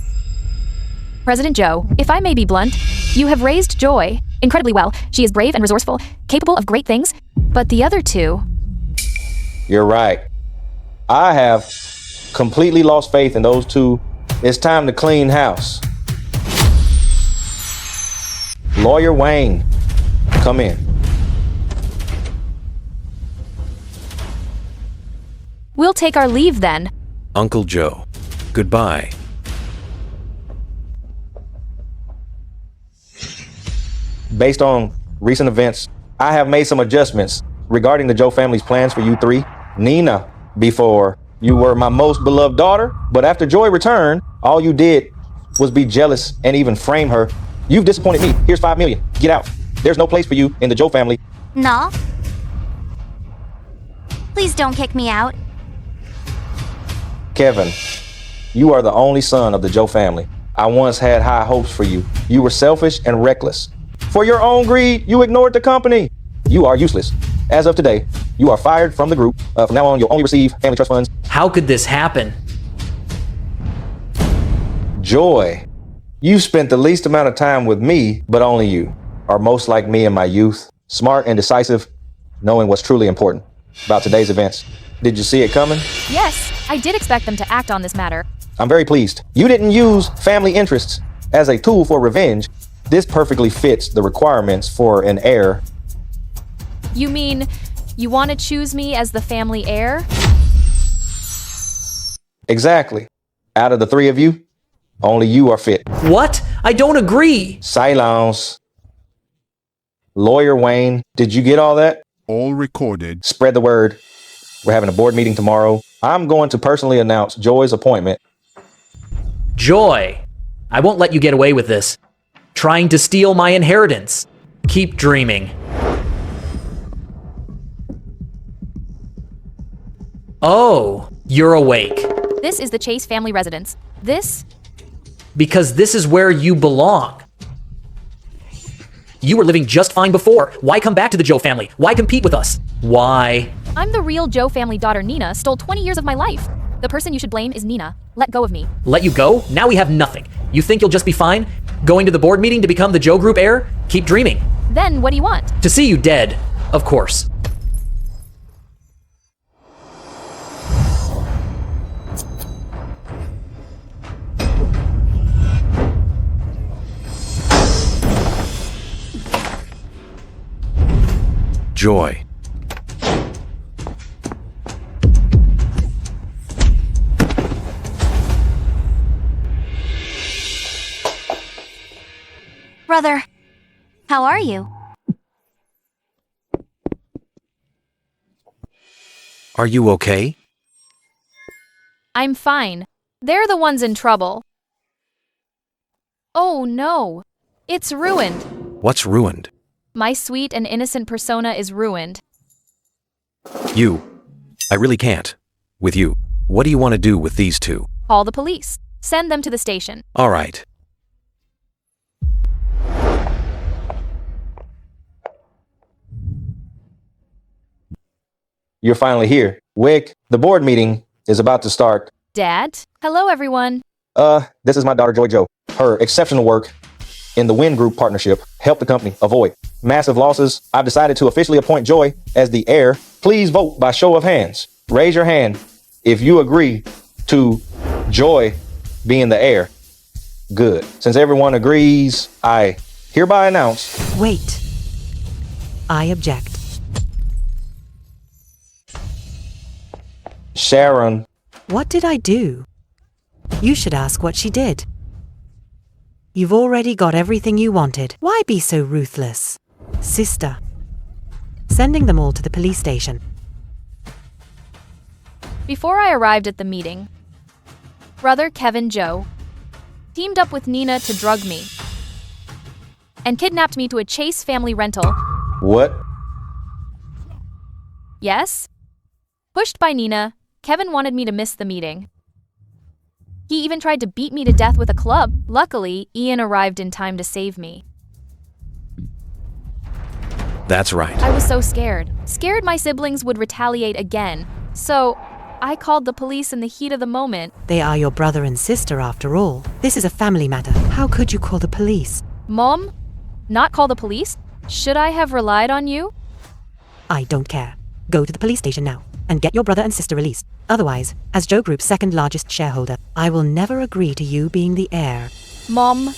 President Joe, if I may be blunt, you have raised Joy incredibly well. She is brave and resourceful, capable of great things. But the other two... You're right. I have completely lost faith in those two. It's time to clean house. Lawyer Wayne, come in. We'll take our leave then. Uncle Joe, goodbye. Based on recent events, I have made some adjustments regarding the Joe family's plans for you three. Nina, before, you were my most beloved daughter, but after Joy returned, all you did was be jealous and even frame her. You've disappointed me. Here's $5 million. Get out. There's no place for you in the Joe family. No. Please don't kick me out. Kevin, you are the only son of the Joe family. I once had high hopes for you. You were selfish and reckless. For your own greed, you ignored the company. You are useless. As of today, you are fired from the group. From now on, you'll only receive family trust funds. How could this happen? Joy, you spent the least amount of time with me, but only you are most like me in my youth, smart and decisive, knowing what's truly important about today's events. Did you see it coming? Yes, I did expect them to act on this matter. I'm very pleased. You didn't use family interests as a tool for revenge. This perfectly fits the requirements for an heir. You mean you want to choose me as the family heir? Exactly. Out of the three of you, only you are fit. What? I don't agree. Silence. Lawyer Wayne, did you get all that? All recorded. Spread the word. We're having a board meeting tomorrow. I'm going to personally announce Joy's appointment. Joy, I won't let you get away with this. Trying to steal my inheritance. Keep dreaming. Oh, you're awake. This is the Chase family residence. Because this is where you belong. You were living just fine before. Why come back to the Joe family? Why compete with us? Why? I'm the real Joe family daughter. Nina stole 20 years of my life. The person you should blame is Nina. Let go of me. Let you go? Now we have nothing. You think you'll just be fine? Going to the board meeting to become the Joe Group heir? Keep dreaming. Then what do you want? To see you dead, of course. Joy. Brother, how are you? Are you okay? I'm fine. They're the ones in trouble. Oh no. It's ruined. What's ruined? My sweet and innocent persona is ruined. I really can't. With you. What do you want to do with these two? Call the police. Send them to the station. All right. You're finally here. Wick, the board meeting is about to start. Dad? Hello, everyone. This is my daughter, Joy. Her exceptional work in the Win Group partnership helped the company avoid massive losses. I've decided to officially appoint Joy as the heir. Please vote by show of hands. Raise your hand if you agree to Joy being the heir. Good. Since everyone agrees, I hereby announce. Wait. I object. Sharon. What did I do? You should ask what she did. You've already got everything you wanted. Why be so ruthless? Sister. Sending them all to the police station. Before I arrived at the meeting, brother Kevin Joe teamed up with Nina to drug me and kidnapped me to a Chase family rental. What? Yes? Pushed by Nina, Kevin wanted me to miss the meeting. He even tried to beat me to death with a club. Luckily, Ian arrived in time to save me. That's right. I was so scared. Scared my siblings would retaliate again. So, I called the police in the heat of the moment. They are your brother and sister after all. This is a family matter. How could you call the police? Mom? Not call the police? Should I have relied on you? I don't care. Go to the police station now and get your brother and sister released. Otherwise, as Joe Group's second largest shareholder, I will never agree to you being the heir. Mom,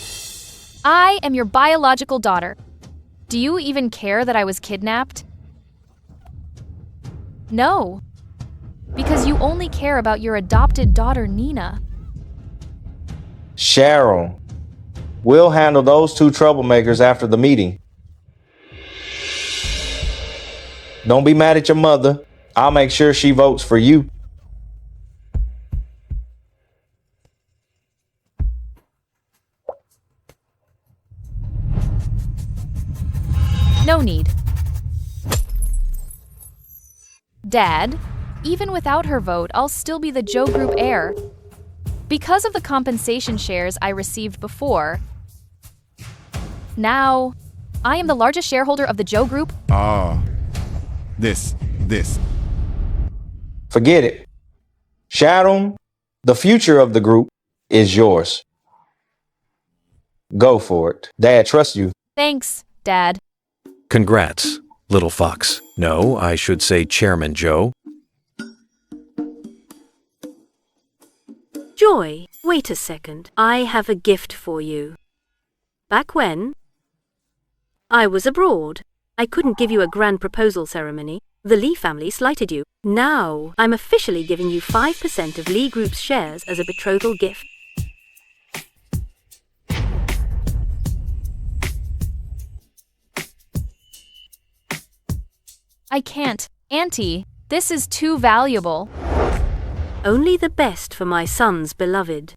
I am your biological daughter. Do you even care that I was kidnapped? No, because you only care about your adopted daughter, Nina. Sharon. We'll handle those two troublemakers after the meeting. Don't be mad at your mother. I'll make sure she votes for you. No need. Dad, even without her vote, I'll still be the Joe Group heir. Because of the compensation shares I received before, now I am the largest shareholder of the Joe Group. This. Forget it. Sharon, the future of the group is yours. Go for it. Dad trusts you. Thanks, Dad. Congrats, little fox. No, I should say Chairman Joe. Joy, wait a second. I have a gift for you. Back when I was abroad, I couldn't give you a grand proposal ceremony. The Lee family slighted you. Now, I'm officially giving you 5% of Lee Group's shares as a betrothal gift. I can't. Auntie, this is too valuable. Only the best for my son's beloved.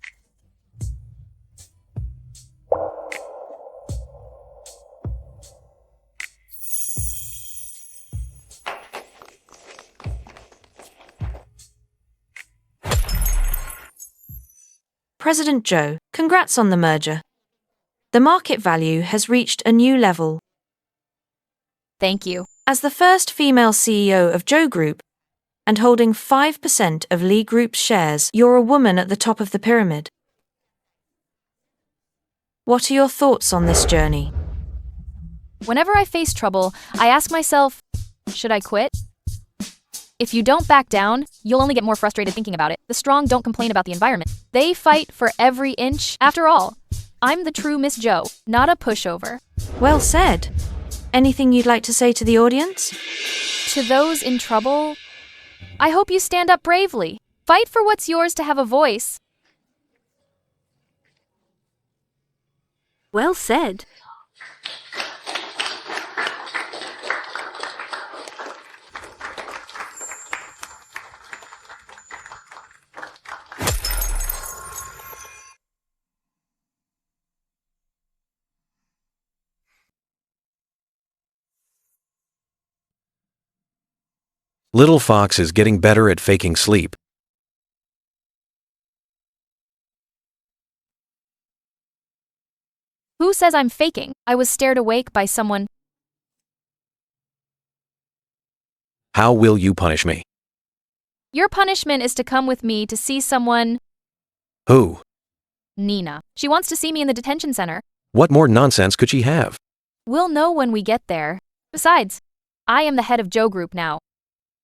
President Joe, congrats on the merger. The market value has reached a new level. Thank you. As the first female CEO of Joe Group and holding 5% of Lee Group's shares, you're a woman at the top of the pyramid. What are your thoughts on this journey? Whenever I face trouble, I ask myself, should I quit? If you don't back down, you'll only get more frustrated thinking about it. The strong don't complain about the environment. They fight for every inch. After all, I'm the true Miss Joe, not a pushover. Well said. Anything you'd like to say to the audience? To those in trouble, I hope you stand up bravely. Fight for what's yours to have a voice. Well said. Little Fox is getting better at faking sleep. Who says I'm faking? I was stared awake by someone. How will you punish me? Your punishment is to come with me to see someone. Who? Nina. She wants to see me in the detention center. What more nonsense could she have? We'll know when we get there. Besides, I am the head of Joe Group now.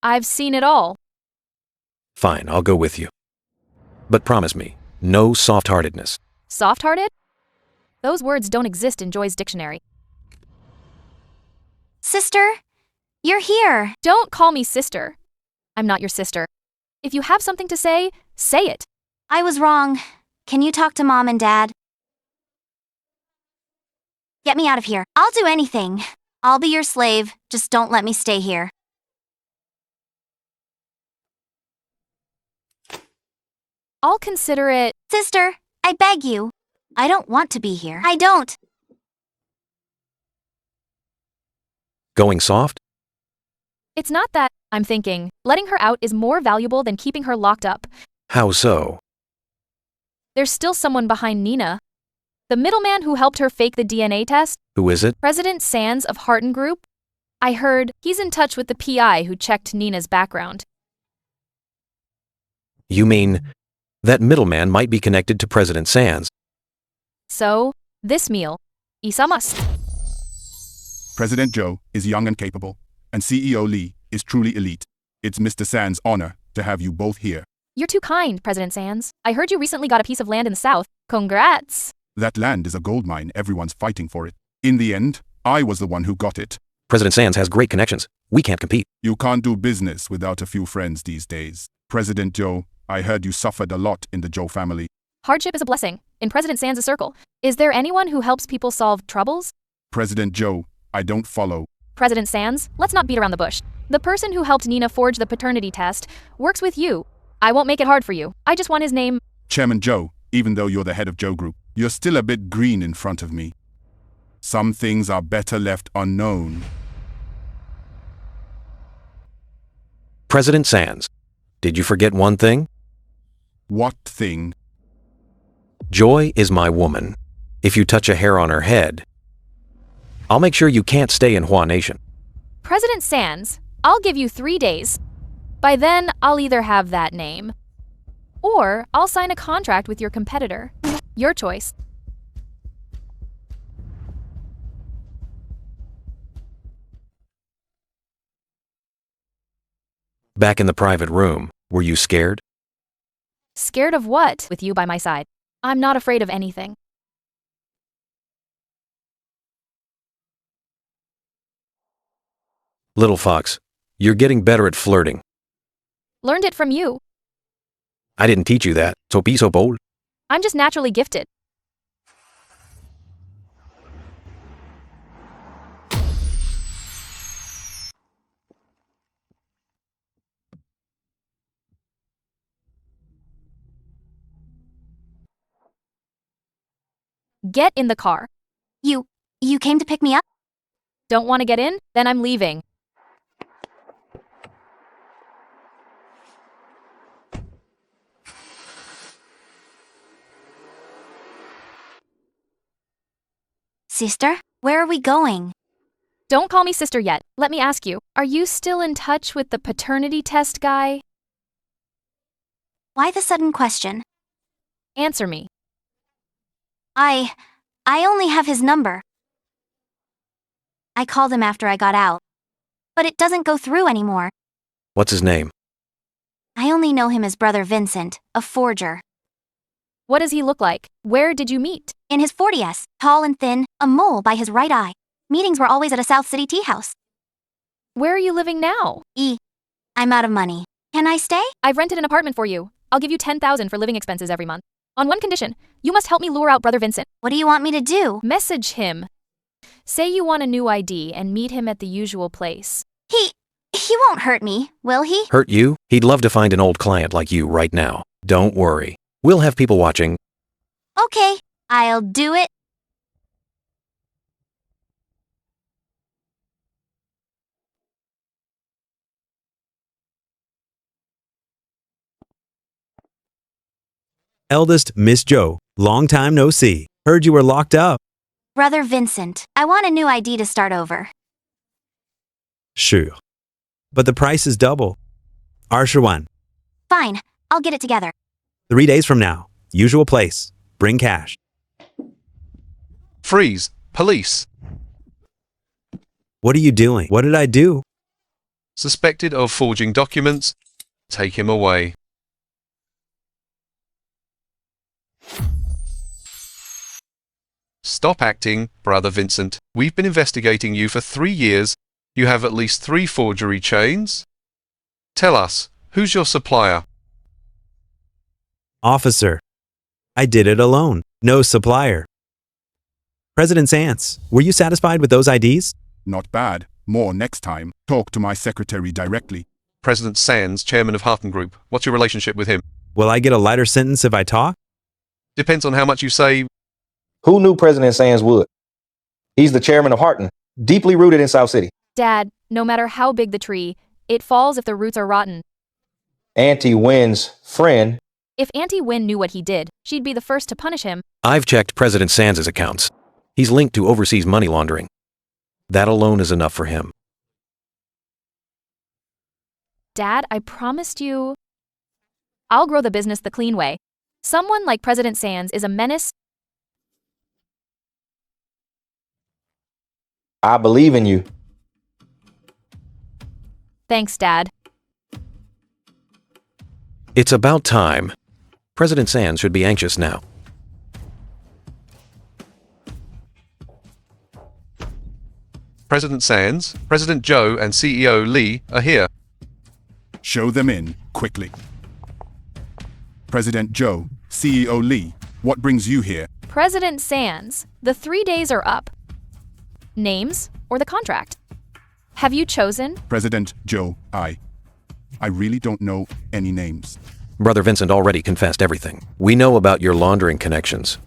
I've seen it all. Fine, I'll go with you. But promise me, no soft-heartedness. Soft-hearted? Those words don't exist in Joy's dictionary. Sister, you're here. Don't call me sister. I'm not your sister. If you have something to say, say it. I was wrong. Can you talk to Mom and Dad? Get me out of here. I'll do anything. I'll be your slave. Just don't let me stay here. I'll consider it. Sister, I beg you. I don't want to be here. I don't. Going soft? It's not that. I'm thinking, letting her out is more valuable than keeping her locked up. How so? There's still someone behind Nina. The middleman who helped her fake the DNA test. Who is it? President Sands of Harton Group. I heard he's in touch with the PI who checked Nina's background. You mean that middleman might be connected to President Sands? So, this meal, Isa must. President Joe is young and capable, and CEO Lee is truly elite. It's Mr. Sands' honor to have you both here. You're too kind, President Sands. I heard you recently got a piece of land in the South. Congrats. That land is a gold mine. Everyone's fighting for it. In the end, I was the one who got it. President Sands has great connections. We can't compete. You can't do business without a few friends these days. President Joe, I heard you suffered a lot in the Joe family. Hardship is a blessing. In President Sands' circle, is there anyone who helps people solve troubles? President Joe, I don't follow. President Sands, let's not beat around the bush. The person who helped Nina forge the paternity test works with you. I won't make it hard for you. I just want his name. Chairman Joe, even though you're the head of Joe Group, you're still a bit green in front of me. Some things are better left unknown. President Sands, did you forget one thing? What thing? Joy is my woman. If you touch a hair on her head, I'll make sure you can't stay in Hua Nation. President Sands, I'll give you 3 days. By then, I'll either have that name, or I'll sign a contract with your competitor. Your choice. Back in the private room, were you scared? Scared of what? With you by my side. I'm not afraid of anything. Little Fox, you're getting better at flirting. Learned it from you. I didn't teach you that, so be so bold. I'm just naturally gifted. Get in the car. You came to pick me up? Don't want to get in? Then I'm leaving. Sister, where are we going? Don't call me sister yet. Let me ask you, are you still in touch with the paternity test guy? Why the sudden question? Answer me. I only have his number. I called him after I got out. But it doesn't go through anymore. What's his name? I only know him as Brother Vincent, a forger. What does he look like? Where did you meet? In his 40s, tall and thin, a mole by his right eye. Meetings were always at a South City tea house. Where are you living now? I'm out of money. Can I stay? I've rented an apartment for you. I'll give you $10,000 for living expenses every month. On one condition, you must help me lure out Brother Vincent. What do you want me to do? Message him. Say you want a new ID and meet him at the usual place. He won't hurt me, will he? Hurt you? He'd love to find an old client like you right now. Don't worry. We'll have people watching. Okay, I'll do it. Eldest Miss Joe, long time no see. Heard you were locked up. Brother Vincent, I want a new ID to start over. Sure. But the price is double. Arshawan, Fine, I'll get it together. 3 days from now. Usual place. Bring cash. Freeze! Police! What are you doing? What did I do? Suspected of forging documents. Take him away. Stop acting, Brother Vincent. We've been investigating you for 3 years. You have at least 3 forgery chains. Tell us, who's your supplier? Officer. I did it alone. No supplier. President Sands, were you satisfied with those IDs? Not bad. More next time. Talk to my secretary directly. President Sands, chairman of Harton Group. What's your relationship with him? Will I get a lighter sentence if I talk? Depends on how much you say. Who knew President Sands would? He's the chairman of Harton, deeply rooted in South City. Dad, no matter how big the tree, it falls if the roots are rotten. Auntie Wynn's friend. If Auntie Wynn knew what he did, she'd be the first to punish him. I've checked President Sands' accounts. He's linked to overseas money laundering. That alone is enough for him. Dad, I promised you. I'll grow the business the clean way. Someone like President Sands is a menace. I believe in you. Thanks, Dad. It's about time. President Sands should be anxious now. President Sands, President Joe and CEO Lee are here. Show them in, quickly. President Joe, CEO Lee, what brings you here? President Sands, the 3 days are up. Names or the contract? Have you chosen? President Joe, I really don't know any names. Brother Vincent already confessed everything. We know about your laundering connections.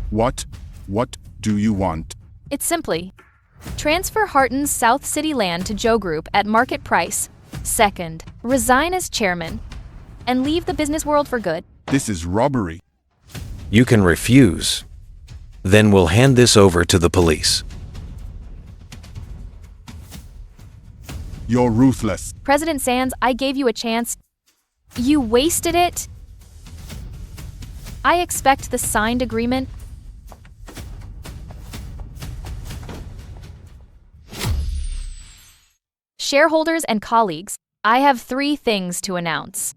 What do you want? It's simply transfer Harton's South City land to Joe Group at market price. Second, resign as chairman and leave the business world for good. This is robbery. You can refuse. Then we'll hand this over to the police. You're ruthless. President Sands, I gave you a chance. You wasted it. I expect the signed agreement. Shareholders and colleagues, I have 3 things to announce.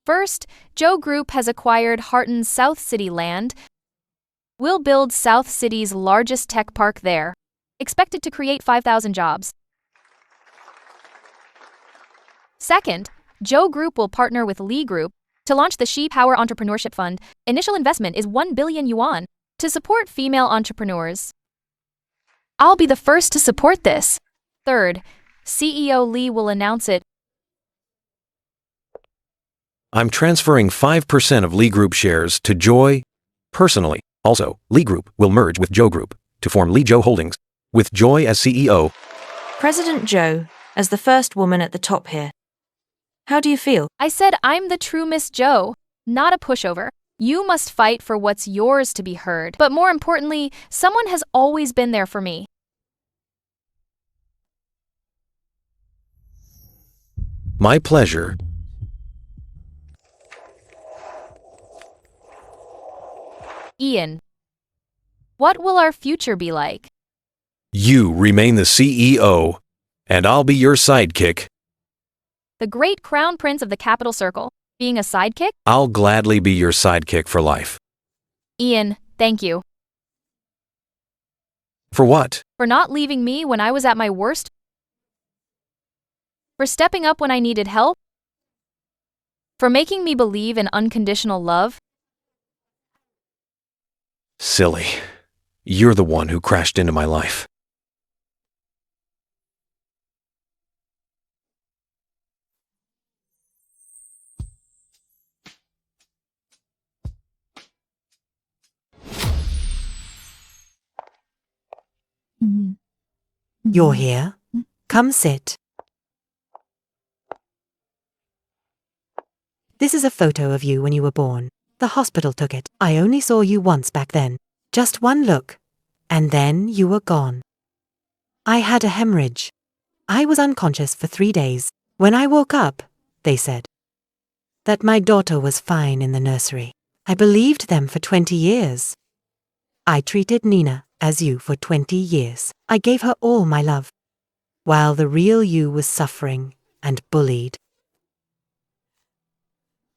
First, Joe Group has acquired Harton's South City land. We'll build South City's largest tech park there, expected to create 5,000 jobs. Second, Joe Group will partner with Lee Group to launch the She Power Entrepreneurship Fund. Initial investment is 1 billion yuan to support female entrepreneurs. I'll be the first to support this. Third, CEO Lee will announce it. I'm transferring 5% of Lee Group shares to Joy personally. Also, Lee Group will merge with Joe Group to form Lee Joe Holdings, with Joy as CEO. President Joe, as the first woman at the top here. How do you feel? I said I'm the true Miss Joe, not a pushover. You must fight for what's yours to be heard. But more importantly, someone has always been there for me. My pleasure. Ian, what will our future be like? You remain the CEO, and I'll be your sidekick. The great crown prince of the capital circle, being a sidekick? I'll gladly be your sidekick for life. Ian, thank you. For what? For not leaving me when I was at my worst? For stepping up when I needed help? For making me believe in unconditional love? Silly. You're the one who crashed into my life. You're here? Come sit. This is a photo of you when you were born. The hospital took it. I only saw you once back then. Just one look. And then you were gone. I had a hemorrhage. I was unconscious for 3 days. When I woke up, they said that my daughter was fine in the nursery. I believed them for 20 years. I treated Nina as you for 20 years. I gave her all my love, while the real you was suffering and bullied.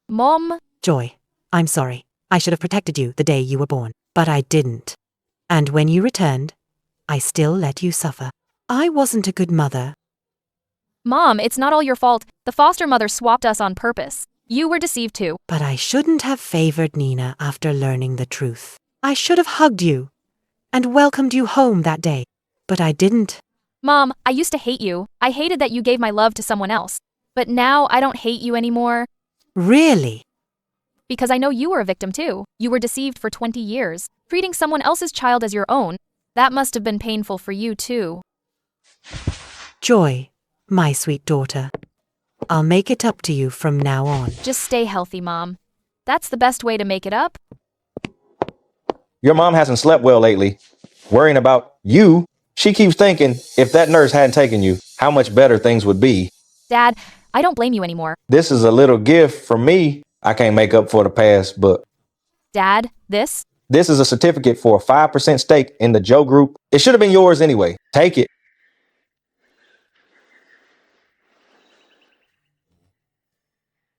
Mom? Joy, I'm sorry. I should have protected you the day you were born, but I didn't. And when you returned, I still let you suffer. I wasn't a good mother. Mom, it's not all your fault. The foster mother swapped us on purpose. You were deceived too. But I shouldn't have favored Nina after learning the truth. I should have hugged you and welcomed you home that day, but I didn't. Mom, I used to hate you. I hated that you gave my love to someone else. But now I don't hate you anymore. Really? Because I know you were a victim too. You were deceived for 20 years. Treating someone else's child as your own. That must have been painful for you too. Joy, my sweet daughter. I'll make it up to you from now on. Just stay healthy, Mom. That's the best way to make it up. Your mom hasn't slept well lately. Worrying about you. She keeps thinking if that nurse hadn't taken you, how much better things would be. Dad, I don't blame you anymore. This is a little gift from me. I can't make up for the past, but... Dad, this? This is a certificate for a 5% stake in the Joe Group. It should have been yours anyway. Take it.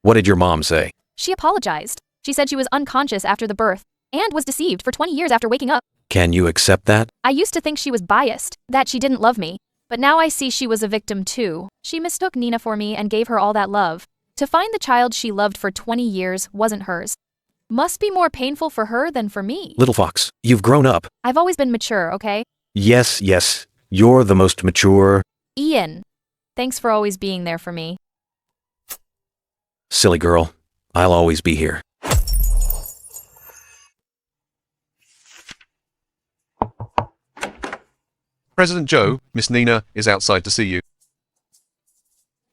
What did your mom say? She apologized. She said she was unconscious after the birth and was deceived for 20 years after waking up. Can you accept that? I used to think she was biased, that she didn't love me. But now I see she was a victim too. She mistook Nina for me and gave her all that love. To find the child she loved for 20 years wasn't hers. Must be more painful for her than for me. Little Fox, you've grown up. I've always been mature, okay? Yes, yes. You're the most mature. Ian, thanks for always being there for me. Silly girl. I'll always be here. President Joe, Miss Nina is outside to see you.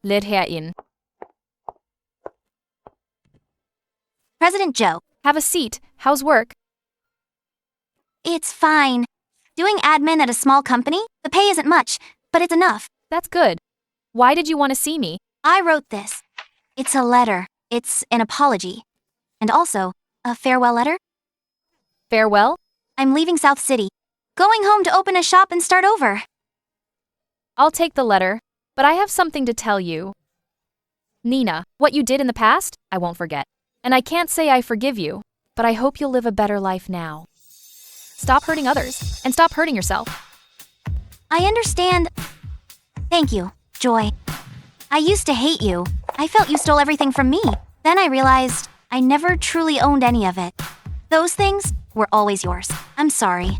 Led her in. President Joe. Have a seat. How's work? It's fine. Doing admin at a small company? The pay isn't much, but it's enough. That's good. Why did you want to see me? I wrote this. It's a letter. It's an apology. And also, a farewell letter. Farewell? I'm leaving South City. Going home to open a shop and start over. I'll take the letter, but I have something to tell you. Nina, what you did in the past, I won't forget. And I can't say I forgive you, but I hope you'll live a better life now. Stop hurting others, and stop hurting yourself. I understand. Thank you, Joy. I used to hate you. I felt you stole everything from me. Then I realized I never truly owned any of it. Those things were always yours. I'm sorry.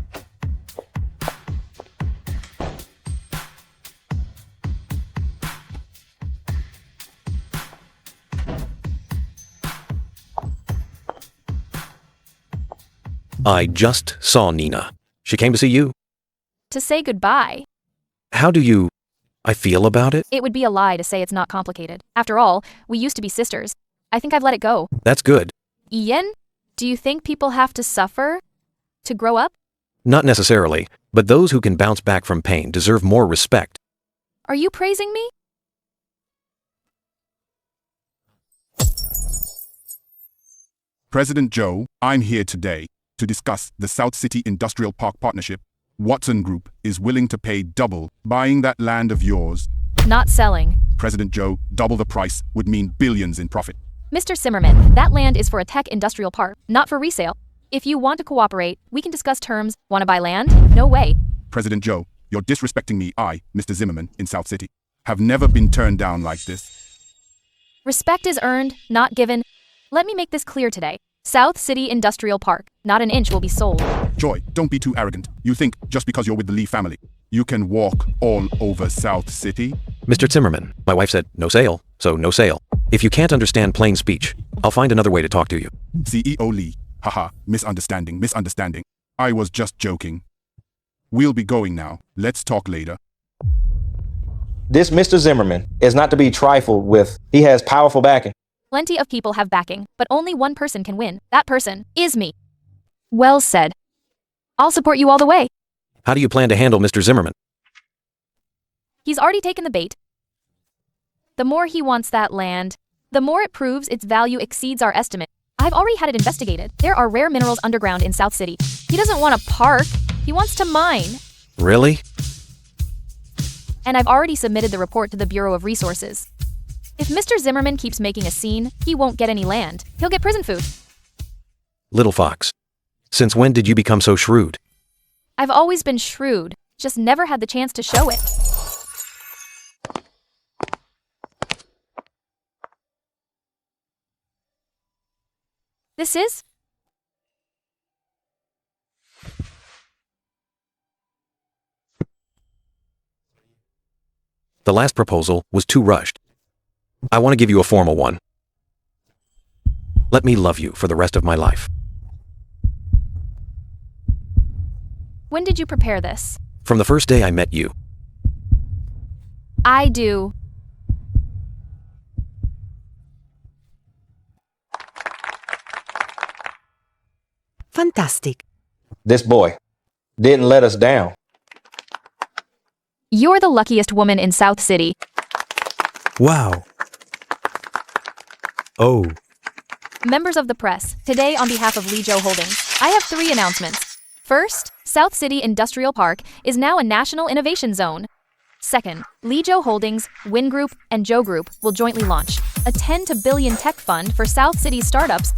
I just saw Nina. She came to see you. To say goodbye. How do I feel about it? It would be a lie to say it's not complicated. After all, we used to be sisters. I think I've let it go. That's good. Ian, do you think people have to suffer to grow up? Not necessarily, but those who can bounce back from pain deserve more respect. Are you praising me? President Joe, I'm here today to discuss the South City Industrial Park Partnership. Watson Group is willing to pay double buying that land of yours. Not selling. President Joe, double the price would mean billions in profit. Mr. Zimmerman, that land is for a tech industrial park, not for resale. If you want to cooperate, we can discuss terms. Want to buy land? No way. President Joe, you're disrespecting me. I, Mr. Zimmerman, in South City, have never been turned down like this. Respect is earned, not given. Let me make this clear today. South City Industrial Park. Not an inch will be sold. Joy, don't be too arrogant. You think just because you're with the Lee family, you can walk all over South City? Mr. Zimmerman, my wife said no sale, so no sale. If you can't understand plain speech, I'll find another way to talk to you. CEO Lee, haha, misunderstanding. I was just joking. We'll be going now. Let's talk later. This Mr. Zimmerman is not to be trifled with. He has powerful backing. Plenty of people have backing, but only one person can win. That person is me. Well said. I'll support you all the way. How do you plan to handle Mr. Zimmerman? He's already taken the bait. The more he wants that land, the more it proves its value exceeds our estimate. I've already had it investigated. There are rare minerals underground in South City. He doesn't want a park. He wants to mine. Really? And I've already submitted the report to the Bureau of Resources. If Mr. Zimmerman keeps making a scene, he won't get any land. He'll get prison food. Little Fox, since when did you become so shrewd? I've always been shrewd, just never had the chance to show it. This is? The last proposal was too rushed. I want to give you a formal one. Let me love you for the rest of my life. When did you prepare this? From the first day I met you. I do. Fantastic. This boy didn't let us down. You're the luckiest woman in South City. Wow. Oh. Members of the press, today on behalf of Lee Joe Holdings, I have 3 announcements. First, South City Industrial Park is now a national innovation zone. Second, Lee Joe Holdings, Win Group, and Joe Group will jointly launch a $10 billion tech fund for South City startups.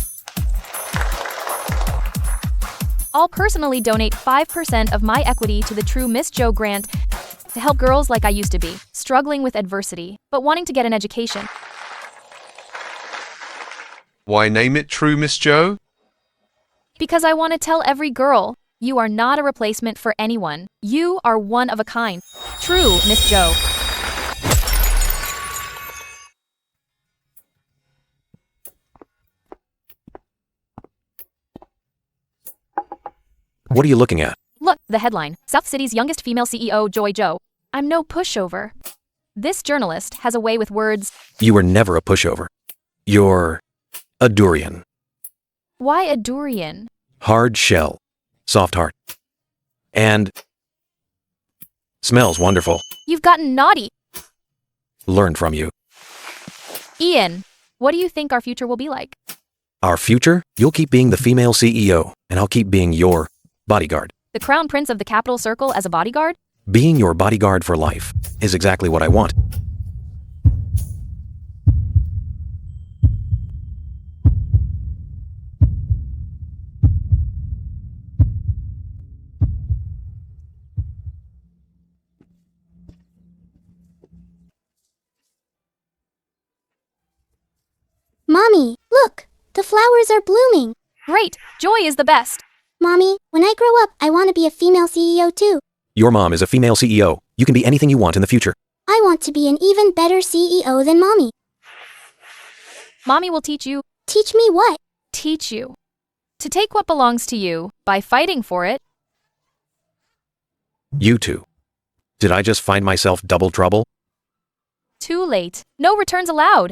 I'll personally donate 5% of my equity to the True Miss Joe grant to help girls like I used to be, struggling with adversity, but wanting to get an education. Why name it True Miss Joe? Because I want to tell every girl, you are not a replacement for anyone. You are one of a kind. True, Miss Joe. What are you looking at? Look, the headline, South City's youngest female CEO, Joy Joe. I'm no pushover. This journalist has a way with words. You were never a pushover. You're a durian. Why a durian? Hard shell, soft heart, and smells wonderful. You've gotten naughty. Learned from you. Ian, what do you think our future will be like? Our future? You'll keep being the female CEO, and I'll keep being your bodyguard. The crown prince of the capital circle as a bodyguard? Being your bodyguard for life is exactly what I want. Mommy, look! The flowers are blooming! Great! Joy is the best! Mommy, when I grow up, I want to be a female CEO too. Your mom is a female CEO. You can be anything you want in the future. I want to be an even better CEO than Mommy. Mommy will teach you. Teach me what? Teach you. To take what belongs to you by fighting for it. You two. Did I just find myself double trouble? Too late. No returns allowed.